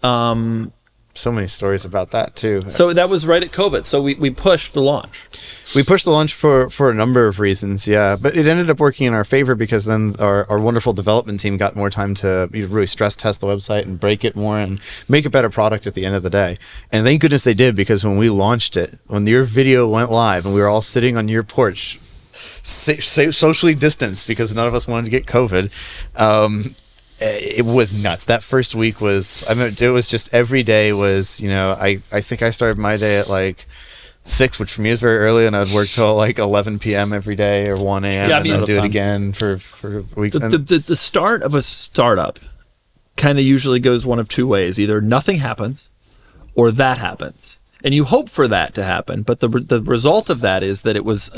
so many stories about that too. So that was right at COVID. So we pushed the launch. We pushed the launch for a number of reasons, yeah. But it ended up working in our favor because then our wonderful development team got more time to really stress test the website and break it more and make a better product at the end of the day. And thank goodness they did, because when we launched it, when your video went live and we were all sitting on your porch, socially distanced because none of us wanted to get COVID, it was nuts. That first week was, it was just every day was, I think I started my day at like 6, which for me is very early, and I'd work till like 11 p.m. every day or 1 a.m. and then do it again for weeks. The start of a startup kind of usually goes one of two ways. Either nothing happens or that happens. And you hope for that to happen, but the result of that is that it was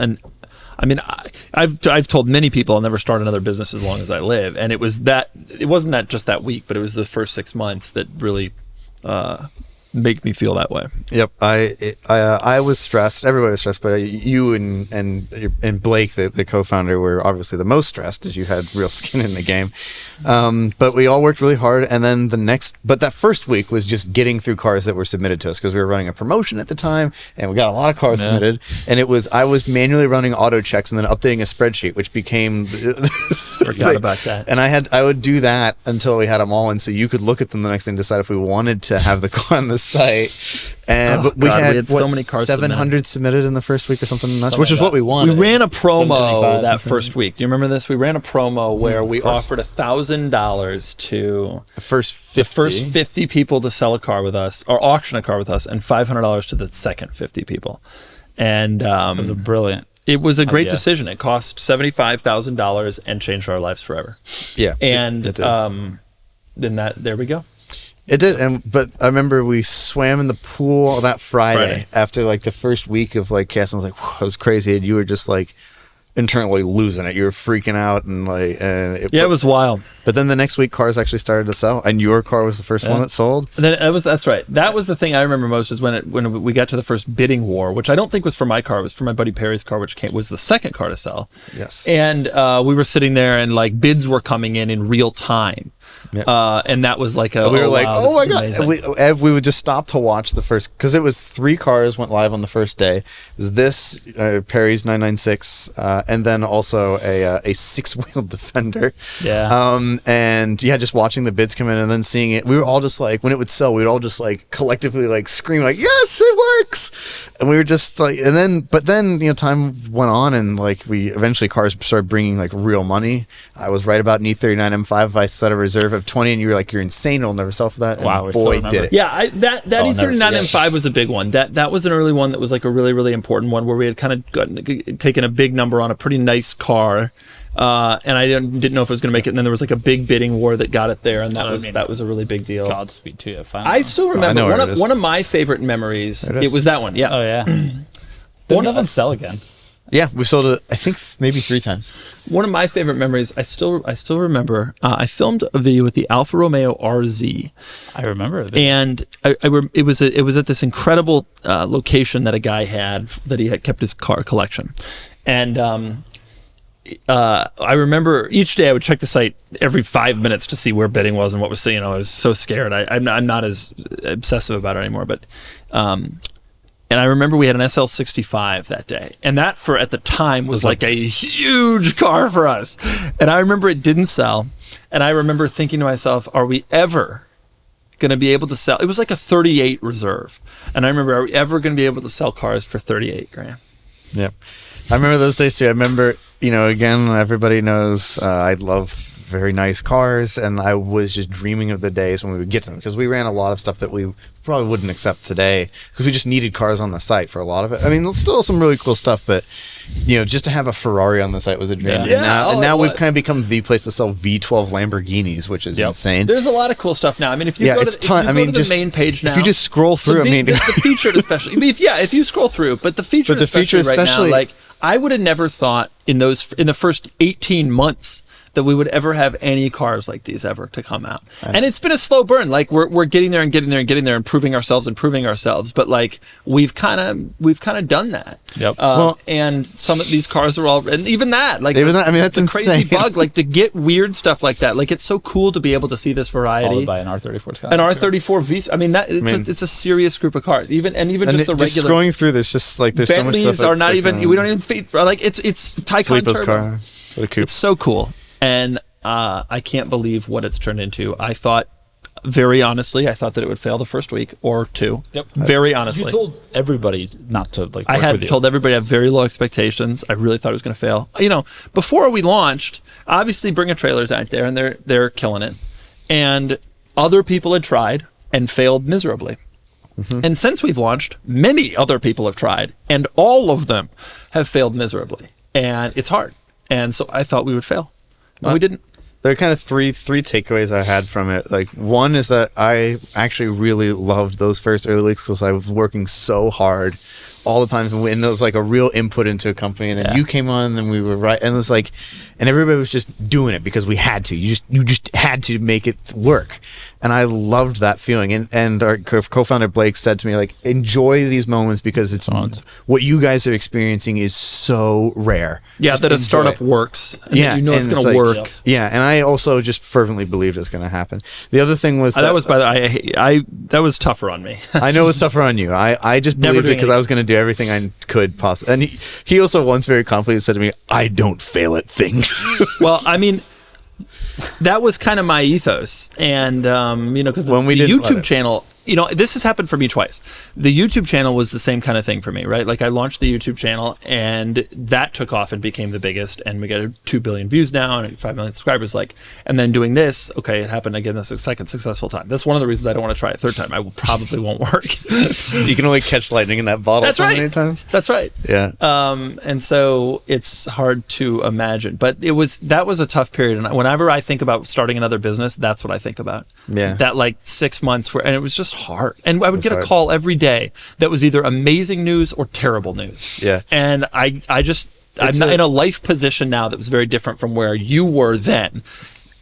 I've told many people I'll never start another business as long as I live, and it wasn't that just that week, but it was the first 6 months that really make me feel that way. Yep, I was stressed. Everybody was stressed, but you and Blake, the co-founder, were obviously the most stressed, as you had real skin in the game. But we all worked really hard, and then but that first week was just getting through cars that were submitted to us, because we were running a promotion at the time, and we got a lot of cars submitted. And I was manually running auto checks and then updating a spreadsheet, which became forgot about that. And I would do that until we had them all, and so you could look at them the next day and decide if we wanted to have the car on the site. And but we had so many cars 700 submitted in the first week or something, which is what we wanted. We ran a promo that first week. Do you remember this? We ran a promo where we offered $1,000 to the first 50 people to sell a car with us or auction a car with us, and $500 to the second 50 people. And it was brilliant. It was a great decision. It cost $75,000 and changed our lives forever. Yeah, and then there we go. It did, but I remember we swam in the pool that Friday. After like the first week of like casting. I was like, that was crazy, and you were just like internally losing it. You were freaking out, and like, it was wild. But then the next week, cars actually started to sell, and your car was the first one that sold. And then that's right. That was the thing I remember most, is when we got to the first bidding war, which I don't think was for my car. It was for my buddy Perry's car, which was the second car to sell. Yes. And we were sitting there, and like bids were coming in real time. Yep. And that was like we were like, wow, oh my this God. is amazing. We would just stop to watch the first, because it was 3 cars went live on the first day. It was this, Perry's 996, and then also a 6-wheel Defender. Yeah. And yeah, just watching the bids come in and then seeing it, we were all just like, when it would sell, we'd all just like collectively like scream like, yes, it works. And we were just like, but then, time went on, and like eventually cars started bringing like real money. I was right about an E39 M5. I set a reserve of 20, and you were like, you're insane, I'll never sell for that. And Wow, we still boy, remember. did it. Yeah, that I'll never E39 forget. M5 was a big one. That was an early one that was like a really, really important one, where we had kind of taken a big number on a pretty nice car, and I didn't know if it was going to make it. And then there was like a big bidding war that got it there, and that was a really big deal. Godspeed to you. Finally. I still remember know where it is. one of my favorite memories. There it is. It was that one. Yeah. Oh yeah. Didn't that one sell again? Yeah, we sold it, I think, maybe 3 times. One of my favorite memories. I still remember. I filmed a video with the Alfa Romeo RZ. I remember it. And it was at this incredible location that a guy had kept his car collection, and I remember each day I would check the site every 5 minutes to see where bidding was and what was. I was so scared. I'm not as obsessive about it anymore, but. And I remember we had an SL65 that day, and that at the time was like a huge car for us. And I remember it didn't sell, and I remember thinking to myself, are we ever going to be able to sell? It was like a 38 reserve, and I remember, are we ever going to be able to sell cars for 38 grand? Yep. I remember those days too. I remember, again, everybody knows I love very nice cars, and I was just dreaming of the days when we would get to them, because we ran a lot of stuff that we probably wouldn't accept today, because we just needed cars on the site for a lot of it. I mean, there's still some really cool stuff, but just to have a Ferrari on the site was a dream. Yeah. And now we've kind of become the place to sell V12 Lamborghinis, which is insane. There's a lot of cool stuff now. I mean, if you go to the main page now, if you just scroll through, the featured especially. if you scroll through, but the featured especially right now, like I would have never thought in the first 18 months that we would ever have any cars like these ever to come out. And it's been a slow burn. Like we're getting there and getting there and getting there and proving ourselves. But like we've kind of done that. Yep. And some of these cars are all, and even that, like that's the crazy insane. bug, like to get weird stuff like that. Like it's so cool to be able to see this variety. Followed by an R34 Sky. An R34 V. I mean, it's a serious group of cars. Even just the regular. Going through, there's just like there's Bentleys so much stuff. are not even. We don't even feed. Like it's Taycan Filippo's Turbo. car. What a coupe. It's so cool. And I can't believe what it's turned into. I thought, very honestly, that it would fail the first week or 2. Yep. Very honestly. You told everybody not to like. I had told everybody I have very low expectations. I really thought it was going to fail. Before we launched, obviously Bring a Trailer's out there, and they're killing it. And other people had tried and failed miserably. Mm-hmm. And since we've launched, many other people have tried, and all of them have failed miserably. And it's hard. And so I thought we would fail. No, we didn't. There are kind of three takeaways I had from it. Like, one is that I actually really loved those first early weeks because I was working so hard all the time, and it was like a real input into a company. And then you came on, and then we were right, and it was like, and everybody was just doing it because we had to. You just had to make it work, and I loved that feeling. And our co-founder Blake said to me, like, enjoy these moments because it's what you guys are experiencing is so rare. Yeah, just that a startup works. And yeah, it's going to work. Yeah, and I also just fervently believed it's going to happen. The other thing was that was by the I that was tougher on me. I know it was tougher on you. I just believed it because I was going to do everything I could possibly. And he also once very confidently said to me, "I don't fail at things." Well, I mean, that was kind of my ethos, and because the YouTube channel. This has happened for me twice. The YouTube channel was the same kind of thing for me, right? Like I launched the YouTube channel and that took off and became the biggest, and we got 2 billion views now and 5 million subscribers. And then doing this, okay, it happened again the second successful time. That's one of the reasons I don't want to try it a third time. I probably won't work. You can only catch lightning in that bottle many times. That's right. Yeah. And so it's hard to imagine, but that was a tough period. And whenever I think about starting another business, that's what I think about. Yeah. That 6 months and it was just hard. And I would get a call every day that was either amazing news or terrible news. Yeah. And I'm not in a life position now that was very different from where you were then.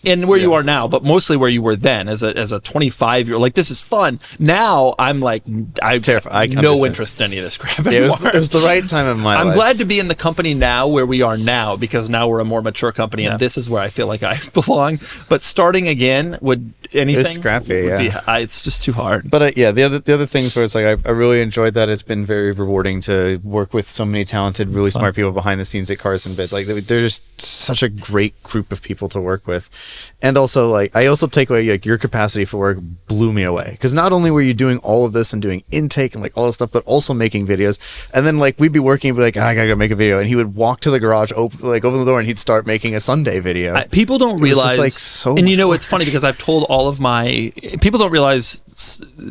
and where you are now, but mostly where you were then as a 25-year-old. Like, this is fun. Now I'm like, I Terrified. have no interest in any of this crap anymore. It was the right time in my life. I'm glad to be in the company now where we are now, because now we're a more mature company, and this is where I feel like I belong. But starting again would anything It's scrappy, would be, it's just too hard. But the other things where it's like I really enjoyed that. It's been very rewarding to work with so many talented, really smart people behind the scenes at Cars and Bids. Like they're just such a great group of people to work with. And also, like, I also take away, like, your capacity for work blew me away, because not only were you doing all of this and doing intake and like all this stuff, but also making videos. And then, like, we'd be working and be like, I gotta go make a video, and he would walk to the garage, open the door, and he'd start making a Sunday video. People don't realize, just, like, so and you much know, work. it's funny because I've told all of my people don't realize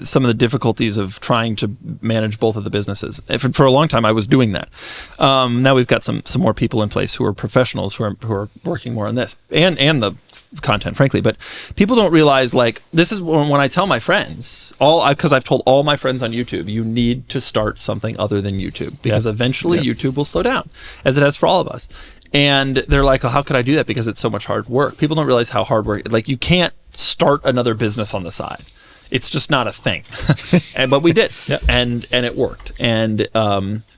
some of the difficulties of trying to manage both of the businesses. For a long time, I was doing that. Now we've got some more people in place who are professionals who are working more on this and the content, frankly. But people don't realize, like, this is when I tell my friends, because I've told all my friends on YouTube, you need to start something other than YouTube, because eventually YouTube will slow down, as it has for all of us. And they're like, oh, how could I do that? Because it's so much hard work. People don't realize how hard work, like, you can't start another business on the side. It's just not a thing. But we did. And it worked. And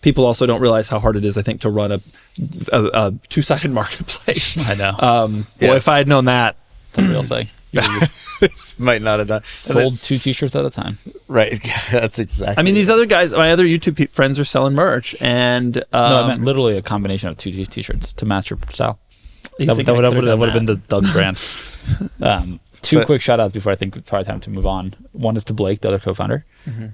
people also don't realize how hard it is, I think, to run a two-sided marketplace. I know. Well, if I had known that, It's a real thing. Might not have done. Sold 2 t-shirts at a time. Right. That's exactly. I mean, these other guys, my other YouTube friends, are selling merch, and No, I meant literally a combination of 2 t-shirts to match your style. That would have been the Doug brand. Two quick shout outs before I think it's probably time to move on. One is to Blake, the other co-founder.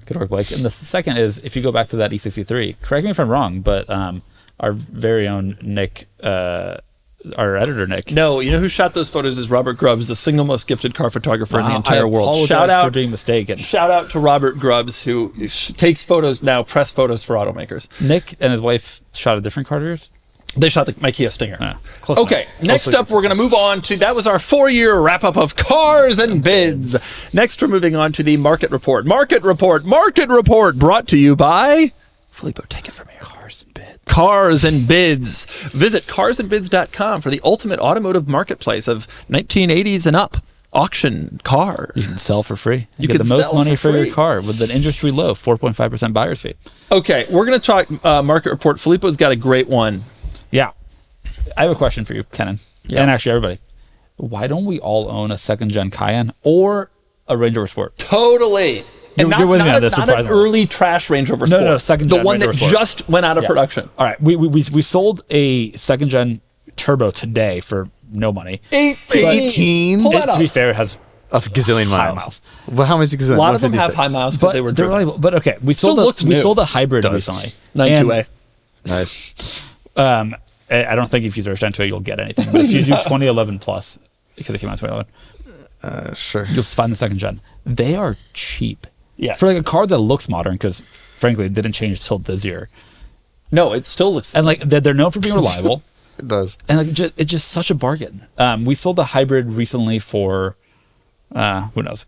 Good work, Blake. And the second is, if you go back to that E63, correct me if I'm wrong, but our very own Nick, our editor Nick. No, you know who shot those photos is Robert Grubbs, the single most gifted car photographer in the I entire world. apologize Shout out for being mistaken. Shout out to Robert Grubbs, who takes photos now, press photos for automakers. Nick and his wife shot a different car of yours? They shot my Kia Stinger. Close Okay, enough. next up, we're going to move on to, that was our 4-year wrap-up of Cars and Bids. Next, we're moving on to the Market Report. Market Report brought to you by Filippo. Take it from here. Cars and Bids. Visit carsandbids.com for the ultimate automotive marketplace of 1980s and up auction cars. You can sell for free. You get can the most sell money for for your free. car with an industry low 4.5% buyer's fee. Okay, we're going to talk Market Report. Filippo's got a great one. Yeah. I have a question for you, Kennan. Yeah. And actually everybody. Why don't we all own a second-gen Cayenne or a Range Rover Sport? Totally. And You're with me on this, not an surprisingly. early trash Range Rover Sport. No, second the gen one Range that Rover Sport. just went out of production. All right, we sold a second-gen Turbo today for no money. 18? Pull that To be up. fair, it has a gazillion high miles. miles. Well, how many is a gazillion? A lot of them have 156. high miles because they were they're driven. reliable. But okay, we Still sold looks new. a hybrid Does. recently. 92A. Nice. I don't think if you search 92A, you'll get anything. But if you do 2011 plus, because it came out in 2011, Sure. you'll find the second gen. They are cheap. Yeah. For like a car that looks modern, because frankly, it didn't change till this year. No, it still looks the And same. like they're known for being reliable. It does. And like it's just such a bargain. We sold the hybrid recently for who knows.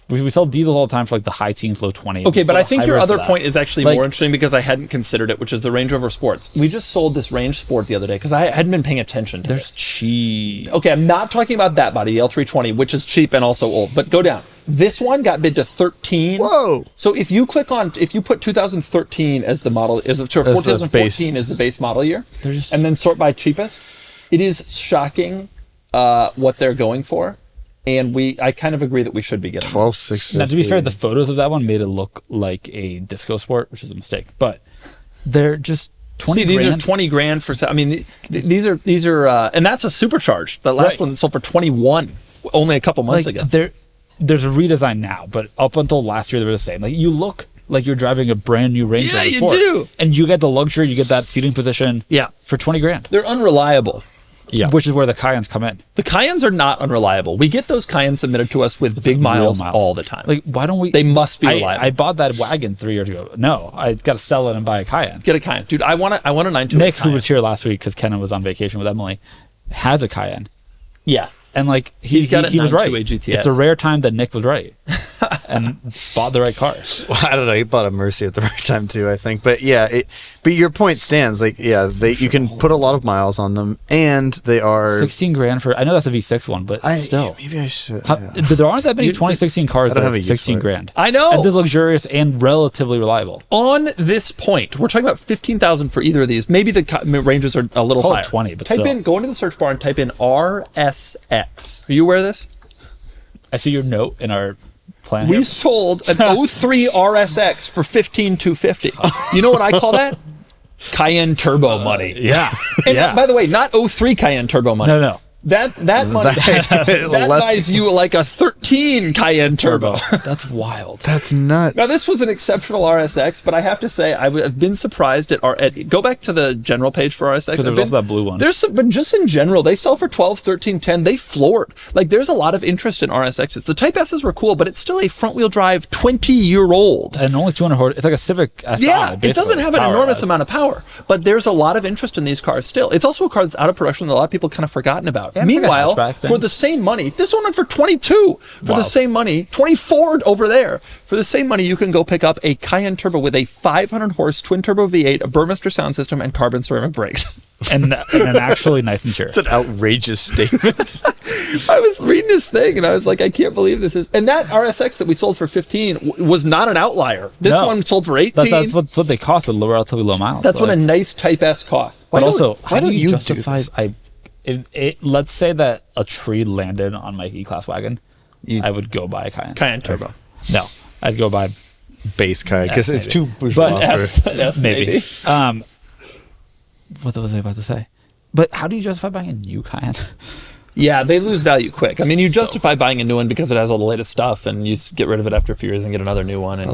We sell diesels all the time for like the high teens, low 20s. Okay, We but sold I a think your hybrid other for that. point is actually Like- more interesting because I hadn't considered it, which is the Range Rover Sports. We just sold this Range Sport the other day because I hadn't been paying attention to They're this. cheap. Okay, I'm not talking about that body, the L320, which is cheap and also old, but go down. This one got bid to 13. Whoa. So if you put 2013 as the model, the 2014 as the base model year, They're just- and then sort by cheapest, it is shocking what they're going for. And I kind of agree that we should be getting them. 12,650. Now, to be fair, the photos of that one made it look like a disco sport, which is a mistake. But they're just 20 See, these grand. are 20 grand for. I mean, these are, and that's a supercharged. The last Right. one that sold for 21 only a couple months like ago. there's a redesign now, but up until last year they were the same. Like you look like you're driving a brand new Range Yeah, Rover you Sport. do. And you get the luxury, you get that seating position. Yeah. For 20 grand. They're unreliable. Yeah. Which is where the Cayennes come in. The Cayennes are not unreliable. We get those Cayennes submitted to us with big Real miles all the time. Like, why don't we? They must be reliable. I bought that wagon 3 years ago. No, I got to sell it and buy a Cayenne. Get a Cayenne, dude. I want a 928 Nick, who Cayenne. was here last week because Kennan was on vacation with Emily, has a Cayenne. Yeah. And like He's got a he was right. 928 GTS. It's a rare time that Nick was right. and bought the right car. Well, I don't know. He bought a Mercy at the right time too, I think. But yeah, but your point stands. Like, yeah, you can put a lot of miles on them, and they are 16 grand for. I know that's a V6 one, but still, maybe I should. there aren't that many 2016 cars that have 16 grand. I know. And they're luxurious and relatively reliable. On this point, we're talking about 15,000 for either of these. Maybe the ranges are a little higher. 20, but go into the search bar and type in RSX. Are you aware of this? I see your note in our plan. We sold an 03 RSX for 15,250. You know what I call that? Cayenne turbo money. Yeah. And by the way, not 03 Cayenne turbo money. No. That money that buys you like a 13 Cayenne turbo. That's wild. That's nuts. Now this was an exceptional RSX, but I have to say I've been surprised at go back to the general page for RSX. Because there's also that blue one. There's some, but just in general, they sell for 12, 13, 10. They floored. Like there's a lot of interest in RSXs. The Type S's were cool, but it's still a front wheel drive 20-year-old. And only 200 horse. It's like a Civic SI. Yeah, it doesn't have an enormous amount of power, but there's a lot of interest in these cars still. It's also a car that's out of production that a lot of people kind of forgotten about. Yeah, meanwhile, for the same money, this one went for 22. For the same money, 24 over there. For the same money, you can go pick up a Cayenne Turbo with a 500 horse twin turbo V8, a Burmester sound system, and carbon ceramic brakes. and an actually nice interior. It's an outrageous statement. I was reading this thing and I was like, I can't believe this is. And that RSX that we sold for 15 was not an outlier. This one sold for 18. That's what they cost with relatively low miles. That's what a nice Type S costs. But also, why don't you justify? Let's say that a tree landed on my E-Class wagon, I would go buy a Cayenne Turbo. No, I'd go buy base Cayenne because it's too bourgeois. But S maybe. What was I about to say? But how do you justify buying a new Cayenne? Yeah, they lose value quick. I mean, you justify buying a new one because it has all the latest stuff, and you get rid of it after a few years and get another new one. And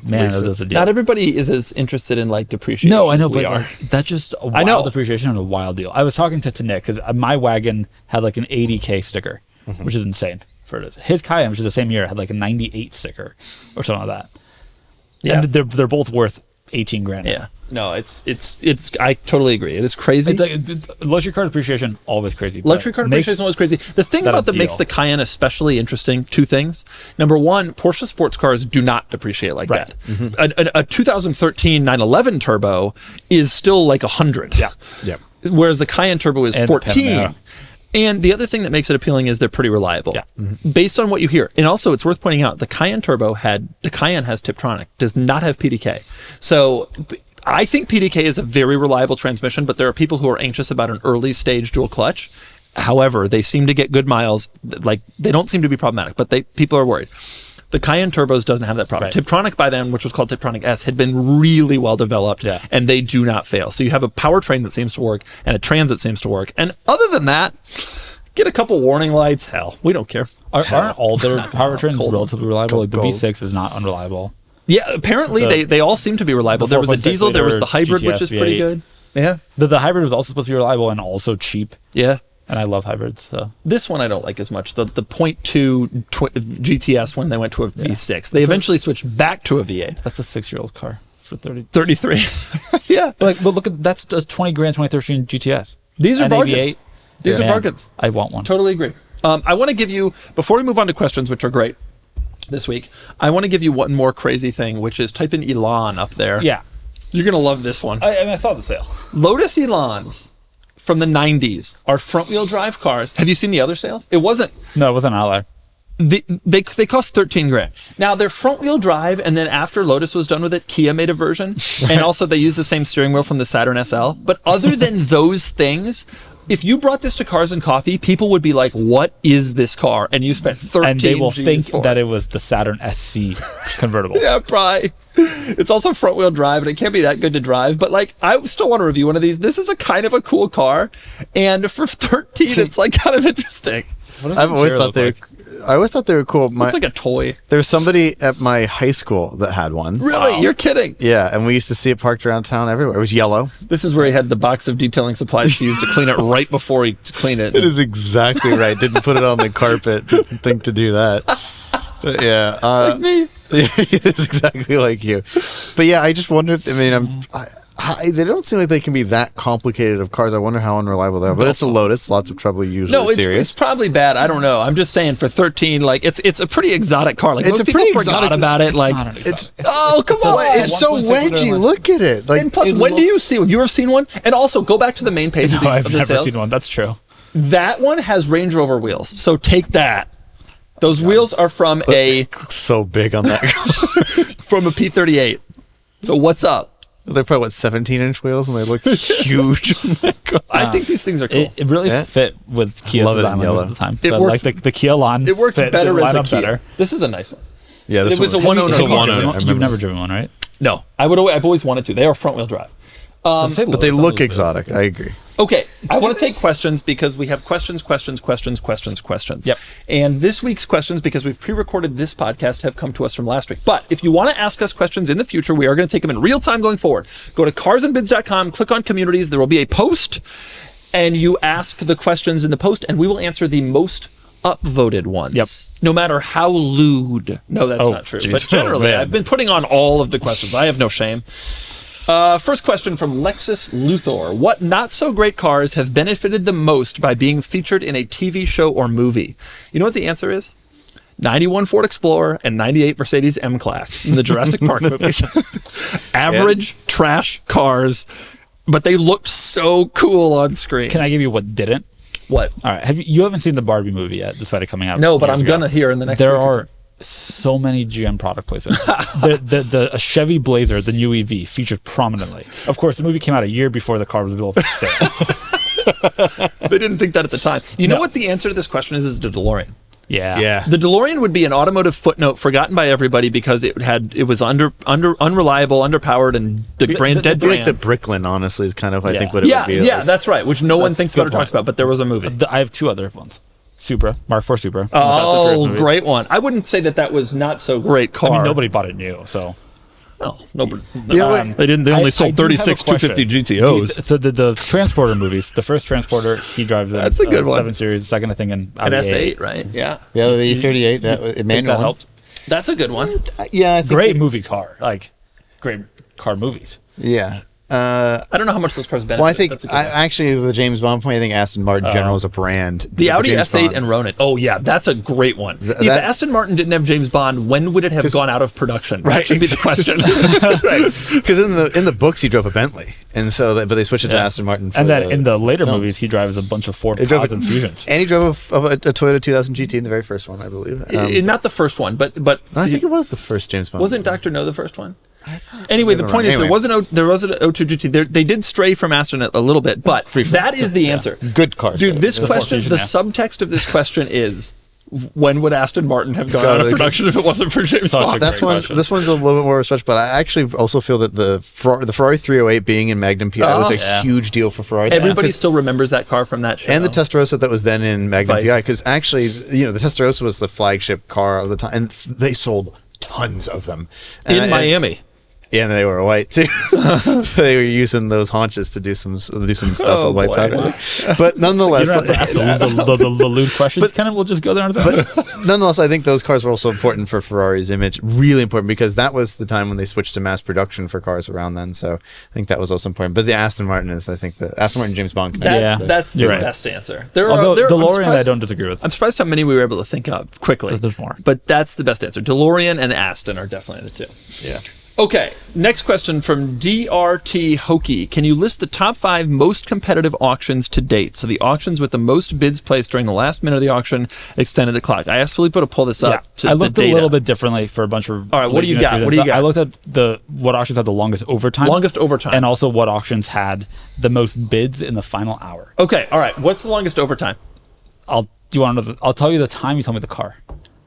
there's a deal. Not everybody is as interested in like depreciation. No, I know, as we but are. That's just a wild depreciation and a wild deal. I was talking to Nick because my wagon had like an 80K sticker, which is insane for it. His Cayenne, which is the same year, had like a 98 sticker or something like that. Yeah, and they're both worth 18 grand. Yeah. No, it's. I totally agree. It is crazy. Luxury car depreciation always crazy. Luxury car depreciation is always crazy. The thing about that makes the Cayenne especially interesting, two things. Number one, Porsche sports cars do not depreciate like that. Mm-hmm. A 2013 911 Turbo is still like 100. Yeah. Whereas the Cayenne Turbo is 14. And the other thing that makes it appealing is they're pretty reliable. Yeah. Mm-hmm. Based on what you hear. And also, it's worth pointing out, the Cayenne has Tiptronic, does not have PDK. So I think PDK is a very reliable transmission, but there are people who are anxious about an early stage dual clutch. However, they seem to get good miles. Like, they don't seem to be problematic, but people are worried. The Cayenne Turbos doesn't have that problem. Right. Tiptronic by then, which was called Tiptronic S, had been really well developed, and they do not fail. So you have a powertrain that seems to work and a Transit seems to work. And other than that, get a couple warning lights. Hell, we don't care. Aren't all their powertrains relatively reliable? Like the V6 is not unreliable. Yeah, apparently they all seem to be reliable. There was a diesel, there was the hybrid, GTS, which is pretty good. Yeah. The hybrid was also supposed to be reliable and also cheap. Yeah. And I love hybrids. So this one I don't like as much. The 0.2 GTS when they went to a V6. They eventually switched back to a V8. That's a 6-year-old car for 33. Yeah. But look at that's a 20 grand 2013 GTS. These are bargains. These are bargains. I want one. Totally agree. I want to give you, before we move on to questions, which are great this week, I want to give you one more crazy thing, which is type in Elan up there. Yeah. You're going to love this one. I saw the sale. Lotus Elans from the 90s are front-wheel drive cars. Have you seen the other sales? It wasn't an outlier. They cost 13 grand. Now they're front-wheel drive, and then after Lotus was done with it, Kia made a version, and also they use the same steering wheel from the Saturn SL. But other than those things, if you brought this to Cars and Coffee, people would be like, "What is this car?" And you spent 13. And they will Gs think for that it was the Saturn SC convertible. Yeah, probably. It's also front-wheel drive, and it can't be that good to drive. But like, I still want to review one of these. This is a kind of a cool car, and for 13, it's like kind of interesting. I always thought they were cool. It's like a toy. There was somebody at my high school that had one. Really? Wow. You're kidding? Yeah, and we used to see it parked around town everywhere. It was yellow. This is where he had the box of detailing supplies to use to clean it right before he cleaned it. It is exactly right. Didn't put it on the carpet. Didn't think to do that. But yeah, it's like me. It is exactly like you. But yeah, I just wondered. I mean, They don't seem like they can be that complicated of cars. I wonder how unreliable they are. But it's a Lotus, lots of trouble usually. No, it's probably bad. I don't know. I'm just saying for 13, like it's a pretty exotic car. Like It's most a people pretty forgot exotic- about it. Like oh come on, It's so 1.6 wedgy. liter. Look at it. Like, and plus, when do you see one? You ever seen one? And also, go back to the main page of, No, these, I've of the never sales. seen one. That's true. That one has Range Rover wheels. So take that. Those wheels are from a so big on that. from a P38. So what's up? They're probably, what, 17-inch wheels, and they look huge. I think these things are cool. It really Yeah. fit with Kia's Love it in design yellow. at the time. It So, worked- like the Kia Lawn. It worked fit, better did as line a up Kia. better. This is a nice one. Yeah, this It was one- a one-owner It's a car. one-owner, I You've remember. never driven one, right? No, I've always wanted to. They are front-wheel drive. But they look exotic. I agree. Okay, I want to take questions because we have questions. Yep. And this week's questions, because we've pre-recorded this podcast, have come to us from last week. But if you want to ask us questions in the future, we are going to take them in real time going forward. Go to carsandbids.com, click on communities. There will be a post, and you ask the questions in the post, and we will answer the most upvoted ones. Yep. No matter how lewd. No, that's not true. geez. But generally, Oh, man. I've been putting on all of the questions. I have no shame. First question from Lexus Luthor. What not-so-great cars have benefited the most by being featured in a TV show or movie? You know what the answer is? 91 Ford Explorer and 98 Mercedes M-Class in the Jurassic Park movies. Average trash cars, but they looked so cool on screen. Can I give you what didn't? What? All right. You haven't seen the Barbie movie yet, despite it coming out. No, but years I'm ago. gonna hear in the next There week or are so many GM product placements. the Chevy Blazer, the new EV, featured prominently. Of course, the movie came out a year before the car was available for sale. They didn't think that at the time. You know No. what the answer to this question is the DeLorean. Yeah. The DeLorean would be an automotive footnote forgotten by everybody because it was unreliable, underpowered, and the brand dead Like brand. the Bricklin, honestly, is kind of, I Yeah. think, what it yeah, would be. yeah, like. that's right. Which no one That's thinks a good about or talks point. about, but there was a movie. I have two other ones. Supra, Mark IV Supra. Oh, great one. I wouldn't say that was not so great car. I mean, nobody bought it new, so. No, nobody. Yeah, They didn't. They only sold do have a 36 question. 250 Do you- GTOs. So the Transporter movies, the first Transporter, he drives That's a good one. 7 Series, the second, I think, in An Audi S8, right? Yeah, Yeah, the E38, that Think manual that one. helped. that's a good one. Yeah, I think Great movie car. Like, great car movies. Yeah. I don't know how much those cars benefit. Well, I think That's a good one. actually the James Bond point. I think Aston Martin General is a brand. The Audi James S8 Bond- and Ronin. Oh yeah, that's a great one. If that- Aston Martin didn't have James Bond, when would it have gone out of production? That Right, should be the question. right? Because in the books he drove a Bentley, and so but they switched it to Yeah. Aston Martin. For And then in the later films. movies, he drives a bunch of Ford He drove Cars and Fusions. and he drove a Toyota 2000 GT in the very first one, I believe. Not the first one, but I think it was the first James Bond. wasn't Dr. No the first one? Anyway, the point is Anyway. there was an O2 GT. They did stray from Aston a little bit, but Briefly. that is the answer. Good cars. Dude, this The question, Ford the Fusion, subtext of this question is, when would Aston Martin have gone out of production if it wasn't for James Such a Bond? That's great one. question. This one's a little bit more stretch, but I actually also feel that the Ferrari 308 being in Magnum PI was a yeah. huge deal for Ferrari. Everybody 'Cause- still remembers that car from that show. and the Testarossa that was then in Magnum Vice. PI, because actually, the Testarossa was the flagship car of the time, and they sold tons of them in Miami. Yeah, and they were white too. They were using those haunches to do some stuff Oh, with white boy. powder. But nonetheless, You don't have to ask the lewd questions. Kind of, we'll just go there and nonetheless, I think those cars were also important for Ferrari's image. Really important, because that was the time when they switched to mass production for cars around then. So I think that was also important. But the Aston Martin is, I think, the Aston Martin James Bond. That's the You're right. best answer. There Although I'm DeLorean, I surprised- don't disagree with. I'm surprised how many we were able to think of quickly. There's more. But that's the best answer. DeLorean and Aston are definitely the two. Yeah. Okay, next question from DRT Hokie. Can you list the top 5 most competitive auctions to date? So the auctions with the most bids placed during the last minute of the auction extended the clock. I asked Filippo to pull this up. I looked a little bit differently for a bunch of. All right, what do you laziness got? reasons. What do you got? I looked at what auctions had the longest overtime. Longest overtime. And also what auctions had the most bids in the final hour. Okay, all right. What's the longest overtime? Do you want to know? I'll tell you the time. You tell me the car.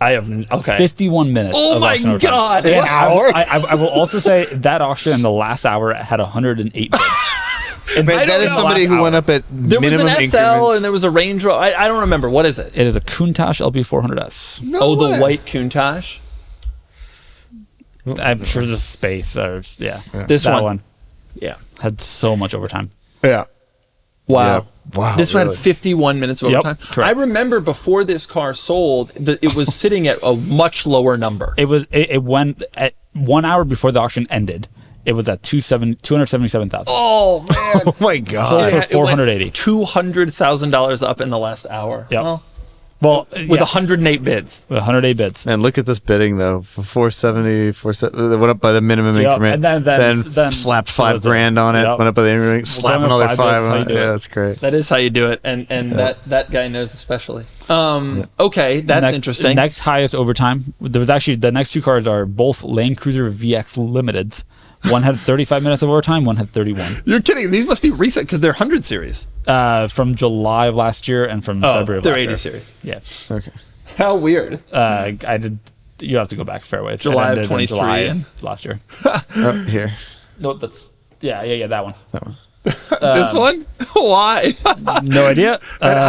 I have okay. 51 minutes. Oh of my auction overtime. God! And Wow. I will also say that auction in the last hour had 108 bids. Man, that is somebody who went up at There was minimum an SL increments. and there was a Range Rover. I don't remember. What is it? It is a Countach LB400S. The white Countach. I'm sure there's space. Or, yeah. This that one. Yeah. had so much overtime. Yeah. Wow. Yeah. Wow, This one really? had 51 minutes of Yep, overtime. correct. I remember before this car sold, that it was sitting at a much lower number. It went at 1 hour before the auction ended. It was at 277,000. Oh man! Oh my Sold god. for 480. $200,000 up in the last hour. Yep. Well, Well, with 108 bids. 108 bids. And look at this bidding though. For 470, they went up by the minimum Yep, increment. and then slapped that was it. $5,000 on it. Yep. Went up by the increment. Slap going another with five. bids, how you do Yeah, it. that's great. That is how you do it, and that guy knows especially. Okay, that's interesting. Next highest overtime. There was actually the next two cars are both Land Cruiser VX Limiteds. One had 35 minutes of overtime. One had 31. You're kidding. These must be recent because they're 100 series. From July of last year and from February of they're last 80 year. series. Yeah. Okay. How weird. I did. You have to go back fairways. July of It ended in 23. July last year. Oh, here. No, that's yeah, that one. That one. This one? Why? No idea.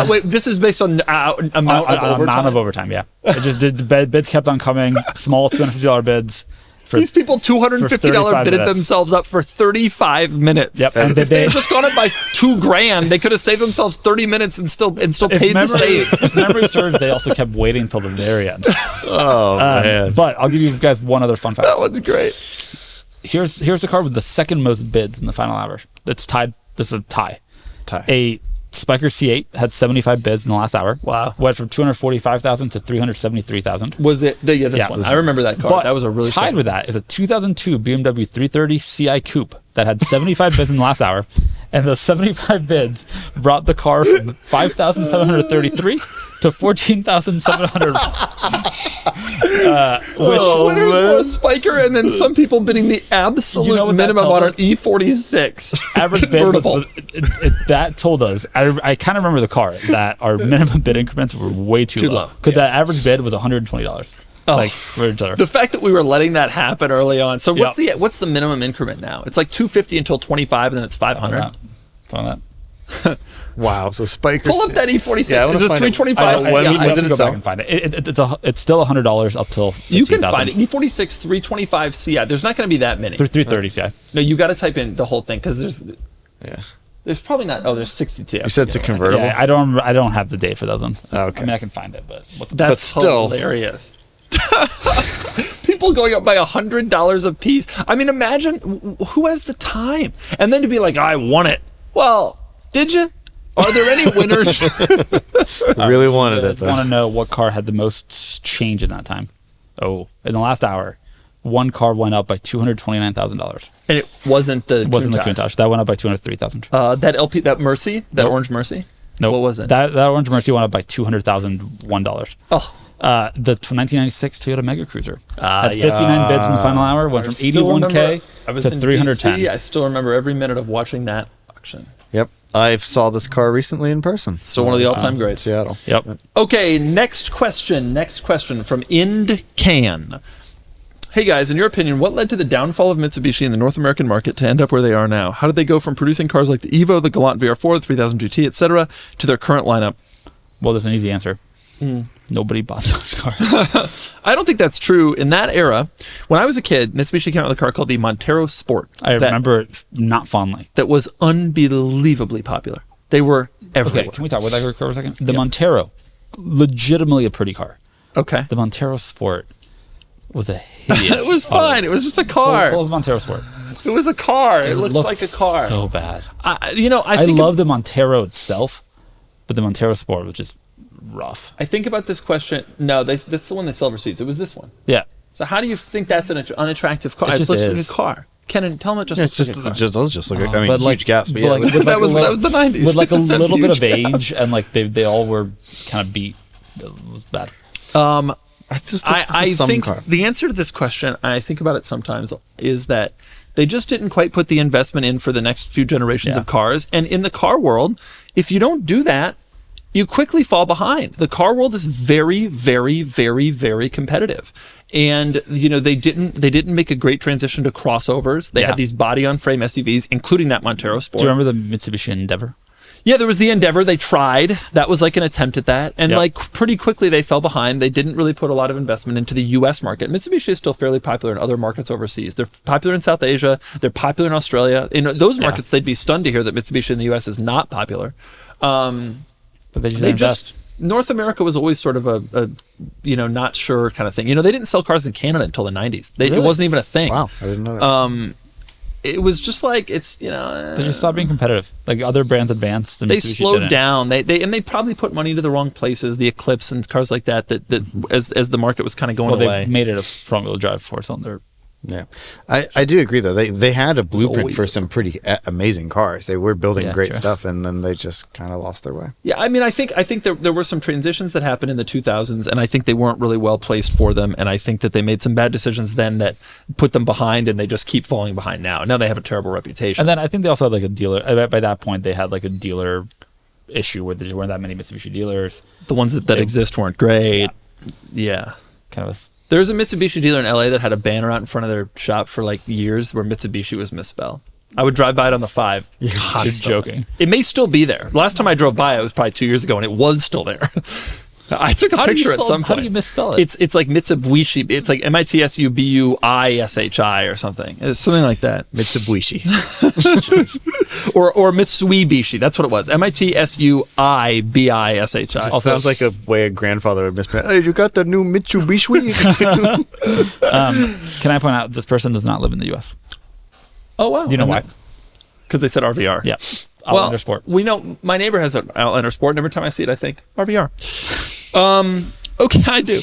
Wait, this is based on amount of overtime? Amount of overtime, yeah. It just the bids kept on coming. Small $250 bids. For, These people $250 bidded minutes. themselves up for 35 minutes. Yep, and If they had just gone up by $2,000, they could have saved themselves 30 minutes and still paid the same. If memory serves, they also kept waiting until the very end. Oh man. But I'll give you guys one other fun fact. That one's great. Here's the car with the second most bids in the final hour. That's tied. This is a tie. A Spiker C8 had 75 bids in the last hour. Wow. Went from 245,000 to 373,000. Was it? This one. I remember that car. But That was a really tied with that is a 2002 BMW 330 Ci Coupe that had 75 bids in the last hour, and the 75 bids brought the car from 5,733 to 14,700. Which winners were a Spiker, and then some people bidding the absolute You know what that minimum tells on an us? E46 Average bid convertible. that told us. I kind of remember the car that our minimum bid increments were way too low because that average bid was $120. Like the fact that we were letting that happen early on. So what's the minimum increment now? It's like 250 until 25, and then it's 500. On that. Wow. So Spiker. Pull up that E46. Yeah, I wanna Is it find it. 325? When did to it go sell? back and find it. It's still $100 up till 15,000. You can find it. E46 325 Ci. There's not going to be that many. 330 Ci. No, you got to type in the whole thing because Yeah. there's probably not. Oh, there's 62. You said it's a convertible. Yeah, I don't have the date for those one. Oh, okay. I mean, I can find it, but what's That's But still- hilarious. People going up by $100 a piece. I mean, imagine who has the time, and then to be like, "I won it." Well, did you? Are there any winners? Really wanted I it though. want to know what car had the most change in that time. Oh, in the last hour, one car went up by $229,000. And it wasn't the. It wasn't the Countach. Countach. That went up by $203,000. That Mercy, that Nope. orange Mercy. No, What was it? That Orange Mercy went up by $200,001. Oh, The 1996 Toyota Mega Cruiser had 59 yeah. bids in the final hour. Went from I still 81K remember- I was to in 310. DC. I still remember every minute of watching that auction. Yep. I saw this car recently in person. Still one of the all-time greats. Seattle. Yep. Okay, next question from Can. Hey guys, in your opinion, what led to the downfall of Mitsubishi in the North American market to end up where they are now? How did they go from producing cars like the Evo, the Galant VR4, the 3000 GT, etc., to their current lineup? Well, there's an easy answer. Nobody bought those cars. I don't think that's true. In that era, when I was a kid, Mitsubishi came out with a car called the Montero Sport. I remember it not fondly. That was unbelievably popular. They were everywhere. Okay, can we talk about that car for a second? The Montero, legitimately a pretty car. Okay. The Montero Sport was a hideous. It was fine. It was just a car. Pull the Montero Sport. It was a car. It looked like a car. So bad. I I think love the Montero itself, but the Montero Sport was just rough. I think about this question. No, that's the one they sell overseas. It was this one. Yeah. So how do you think that's an unattractive car? It just looks is. like a car. Kennan, tell him it just Yeah, looks like a car. it does just look like, I mean, but like- huge gas, but but yeah. like- with that was the 90s. With like a It's little bit of huge age, and like they all were kind of beat. It was bad. I some think car. the answer to this question, I think about it sometimes, is that they just didn't quite put the investment in for the next few generations Yeah. of cars. And in the car world, if you don't do that, you quickly fall behind. The car world is very, very, very, very competitive. And they didn't make a great transition to crossovers. They Yeah. had these body-on-frame SUVs, including that Montero Sport. Do you remember the Mitsubishi Endeavor? Yeah, there was the Endeavor. They tried. That was like an attempt at that. And Yep. like pretty quickly they fell behind. They didn't really put a lot of investment into the US market. Mitsubishi is still fairly popular in other markets overseas. They're popular in South Asia. They're popular in Australia. In those markets, they'd be stunned to hear that Mitsubishi in the US is not popular. But they just They didn't invest. North America was always sort of a not sure kind of thing. They didn't sell cars in Canada until the 90s. It Really? wasn't even a thing. Wow, I didn't know that. it was just like it's They just stopped being competitive. Like other brands advanced. And they Mitsubishi slowed didn't. down. They probably put money to the wrong places. The Eclipse and cars like that as the market was kind of going Well, away. they made it a front-wheel drive four-cylinder. Yeah, I do agree though. They had a blueprint always for some pretty amazing cars. They were building Yeah, great sure. stuff, and then they just kind of lost their way. Yeah, I mean, I think there were some transitions that happened in the 2000s, and I think they weren't really well placed for them. And I think that they made some bad decisions then that put them behind, and they just keep falling behind now. Now they have a terrible reputation. And then I think they also had like a dealer. By that point, they had like a dealer issue where there weren't that many Mitsubishi dealers. The ones that exist weren't great. Yeah. Kind of There's a Mitsubishi dealer in LA that had a banner out in front of their shop for like years where Mitsubishi was misspelled. I would drive by it on the 5. You're joking. It may still be there. Last time I drove by it was probably 2 years ago, and it was still there. I took a picture at some point. How do you misspell it? It's like Mitsubishi. It's like Mitsubishi or something. It's something like that. Mitsubishi. or Mitsubishi. That's what it was. Mitsubishi. Also, sounds like a way a grandfather would mispronounce. Hey, you got the new Mitsubishi? Can I point out this person does not live in the U.S.? Oh wow! Do you know why? Because they said RVR. Yeah. Outlander Sport. We know my neighbor has an Outlander Sport, and every time I see it, I think RVR. Okay, I do.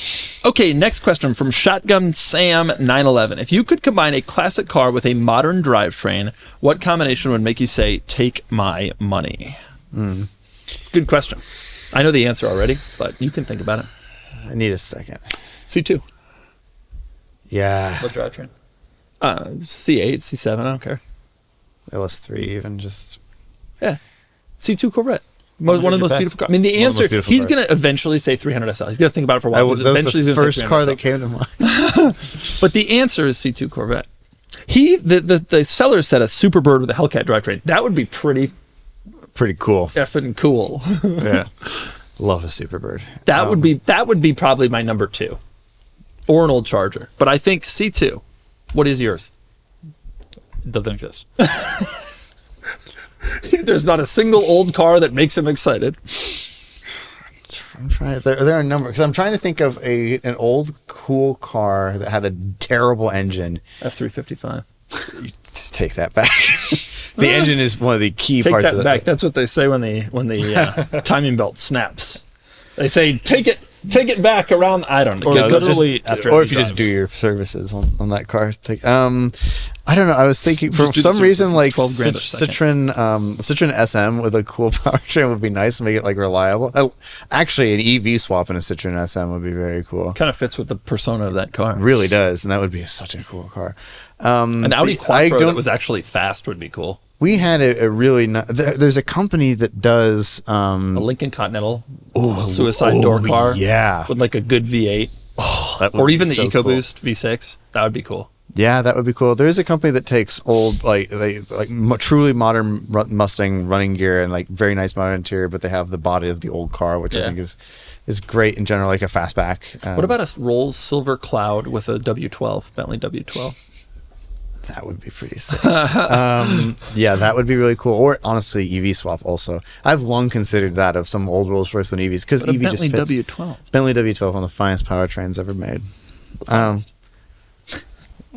Okay, next question from Shotgun Sam 911. If you could combine a classic car with a modern drivetrain, what combination would make you say, "Take my money"? It's a good question. I know the answer already, but you can think about it. I need a second. C2, Yeah. What drivetrain? C8, C7. I don't care. LS3 even just... Yeah, C2 Corvette. much One of is the most your beautiful cars. I mean, the One of the most answer, beautiful he's cars. going to eventually say 300 SL. He's going to think about it for a while. that was Eventually the he's gonna first say car 300 that SL. came to mind. But the answer is C2 Corvette. The seller said a Superbird with a Hellcat drivetrain. That would be pretty Pretty cool. effing cool. Yeah. Love a Superbird. That would be probably my number 2, or an old Charger. But I think C2. What is yours? It doesn't exist. There's not a single old car that makes him excited. I'm trying. There are a number because I'm trying to think of an old cool car that had a terrible engine. F355. Take that back. The engine is one of the key Take parts that of the back. That's what they say when the timing belt snaps. They say, take it back around. I don't know. Or Get- literally just, after or every if you just drive. do your services on that car. It's like, I don't know. I was thinking for Just do the some reason services, like 12 grand a second. Citroen SM with a cool powertrain would be nice and make it like reliable. Actually, an EV swap in a Citroen SM would be very cool. kind of fits with the persona of that car. Really does, and that would be such a cool car. An Audi I Quattro don't- that was actually fast would be cool. We had a really there's a company that does A Lincoln Continental suicide door car. Yeah, With like a good V8. that would Or be even the so cool. EcoBoost V6. That would be cool. Yeah, that would be cool. There is a company that takes old, truly modern Mustang running gear and like very nice modern interior, but they have the body of the old car, which I Yeah. think is great in general, like a fastback. What about a Rolls Silver Cloud with a W12, Bentley W12? that? Would be pretty sick. Yeah, that would be really cool. Or honestly, EV swap also. I've long considered that of some old Rolls Royce than EVs because But a EV Bentley just fits. W12. Bentley W12, one of the finest powertrains ever made.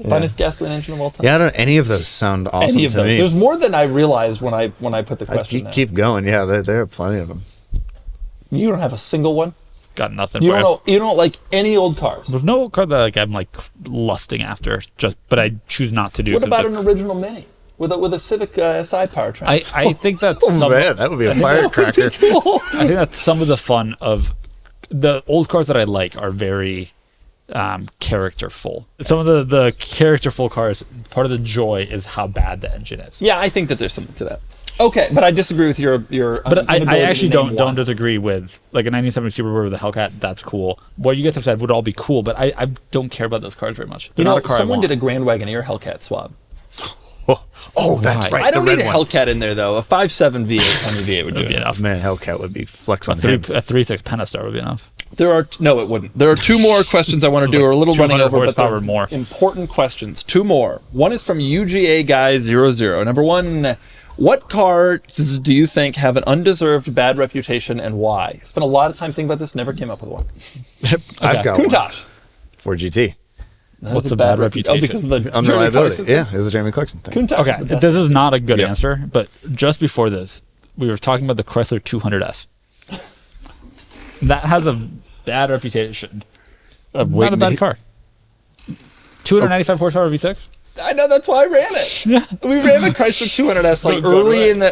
Finest gasoline engine of all time. Yeah, any of those sound awesome Any of to those. me. There's more than I realized when I put the I'd question. keep going. Yeah, there are plenty of them. You don't have a single one. Got nothing You for don't know. You don't like any old cars. There's no car that like I'm like lusting after, but I choose not to do. What 'cause about it's an original Mini with a Civic SI powertrain? I think that's Oh man, that would be a firecracker. I think that's some of the fun of the old cars that I like are very characterful. Some of the characterful cars, part of the joy is how bad the engine is. Yeah, I think that there's something to that. Okay, but I disagree with your. But I inability actually to name don't one. disagree with like a 1970 Subaru with a Hellcat. That's cool. What you guys have said would all be cool, but I don't care about those cars very much. They're You know, not a car someone I did want. a Grand Wagoneer Hellcat swap. Oh, that's Why? right. I don't the need red a one. Hellcat in there though. A 5.7 V8 Honda V8 would do Would be it. enough. Man, Hellcat would be flex A on him. 3.6 Pentastar would be enough. No, it wouldn't. There are two more questions I want to do. We're a little running 200 over, but horsepower they're more. important questions. Two more. One is from UGA Guy 00. Number one, what cars do you think have an undeserved bad reputation and why? Spent a lot of time thinking about this. Never came up with one. I've got one. Countach. Ford GT. What's a bad reputation? Oh, because of the Unreliability. Yeah, it's a Jeremy Clarkson thing. Okay, this is not a good answer, but just before this, we were talking about the Chrysler 200S. That has a bad reputation. Not a bad car. 295 horsepower V6. I know, that's why I ran it. Yeah. We ran the Chrysler 200S like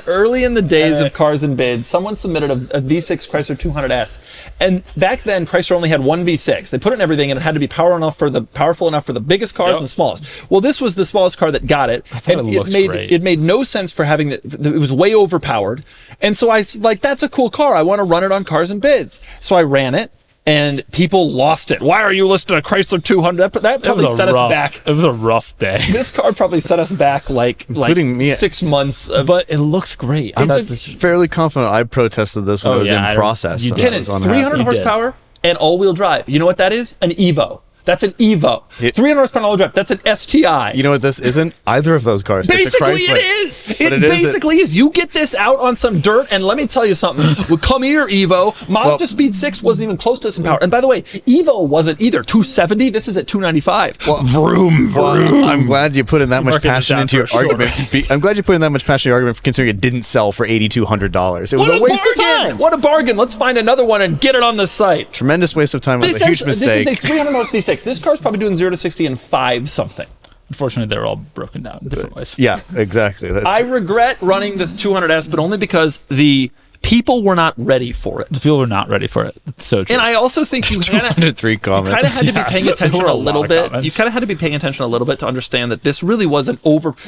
early in the days of Cars and Bids. Someone submitted a V6 Chrysler 200S, and back then Chrysler only had one V6. They put it in everything, and it had to be powerful enough for the biggest cars and smallest. Well, this was the smallest car that got it. It made no sense for having it was way overpowered, and so I was like, that's a cool car. I want to run it on Cars and Bids. So I ran it. And people lost it. Why are you listing a Chrysler 200? That probably set us back. It was a rough day. This car probably set us back including me 6 months. But it looks great. I'm fairly confident I protested this when it was in process. You did it. 300 horsepower and all-wheel drive. You know what that is? An Evo. That's an Evo. 300 horsepower all-wheel drive. That's an STI. You know what this isn't? Either of those cars. Basically, it is. It basically is. You get this out on some dirt, and let me tell you something. Well, come here, Evo. Mazda Speed 6 wasn't even close to this in power. And by the way, Evo wasn't either. 270. This is at 295. Well, vroom. I'm glad you put in that much passion into your argument. I'm glad you put in that much passion in your argument, considering it didn't sell for $8,200. It was a waste of time. What a bargain. Let's find another one and get it on the site. Tremendous waste of time. It was a huge mistake. This is a 300 horse V6. This car's probably doing 0 to 60 in 5 something. Unfortunately, they're all broken down in different ways. Yeah, exactly. I regret running the 200S, but only because the people were not ready for it. The people were not ready for it. It's so true. And I also think you kind of had to be paying attention a little bit. You kind of had to be paying attention a little bit to understand that this really wasn't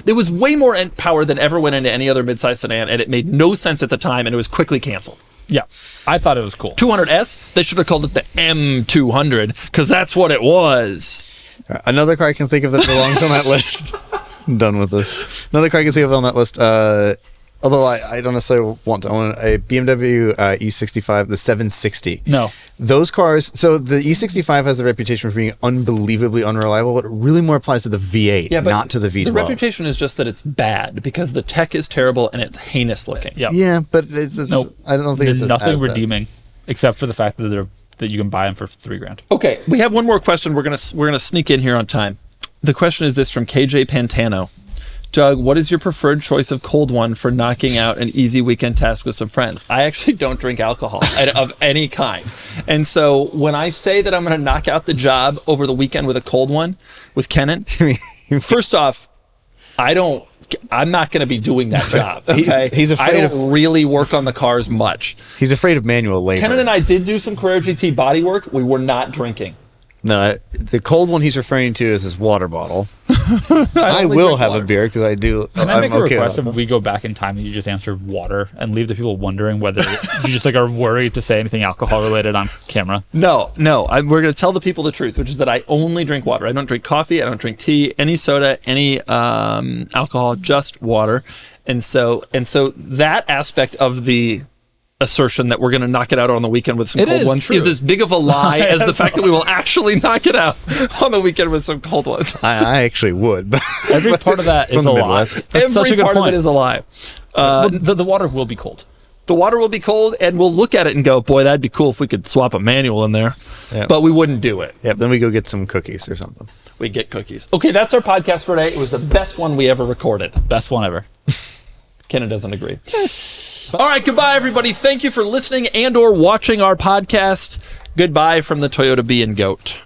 there was way more power than ever went into any other midsize sedan, and it made no sense at the time, and it was quickly canceled. Yeah, I thought it was cool. 200S, they should have called it the M200, because that's what it was. Another car I can think of that belongs on that list. I'm done with this. Another car I can think of on that list, although I don't necessarily want to own a BMW E65, the 760. No. Those cars, so the E65 has the reputation for being unbelievably unreliable, but it really more applies to the V8, not to the V12. The reputation is just that it's bad, because the tech is terrible and it's heinous looking. Yeah, but it's nope. I don't think it's nothing redeeming, except for the fact that that you can buy them for $3,000. Okay, we have one more question. We're gonna sneak in here on time. The question is this from KJ Pantano. Doug, what is your preferred choice of cold one for knocking out an easy weekend task with some friends? I actually don't drink alcohol of any kind. And so when I say that I'm going to knock out the job over the weekend with a cold one with Kennan, first off, I'm not going to be doing that job. Okay? He's afraid I don't really work on the cars much. He's afraid of manual labor. Kennan and I did do some Carrera GT body work. We were not drinking. No, the cold one he's referring to is his water bottle. I will have a beer because I do. Can I make a request if we go back in time and you just answer water and leave the people wondering whether you just are worried to say anything alcohol related on camera? No. We're going to tell the people the truth, which is that I only drink water. I don't drink coffee. I don't drink tea, any soda, any alcohol, just water. And so that aspect of the assertion that we're going to knock it out on the weekend with some cold ones is as big of a lie as the fact that we will actually knock it out on the weekend with some cold ones. I actually would. But every part of that is a lie. Every part of it is a lie. The water will be cold. The water will be cold, and we'll look at it and go, boy, that'd be cool if we could swap a manual in there. Yep. But we wouldn't do it. Yep, then we go get some cookies or something. We get cookies. Okay, that's our podcast for today. It was the best one we ever recorded. Best one ever. Kennan doesn't agree. All right, goodbye, everybody. Thank you for listening and or watching our podcast. Goodbye from the Toyota Bee and Goat.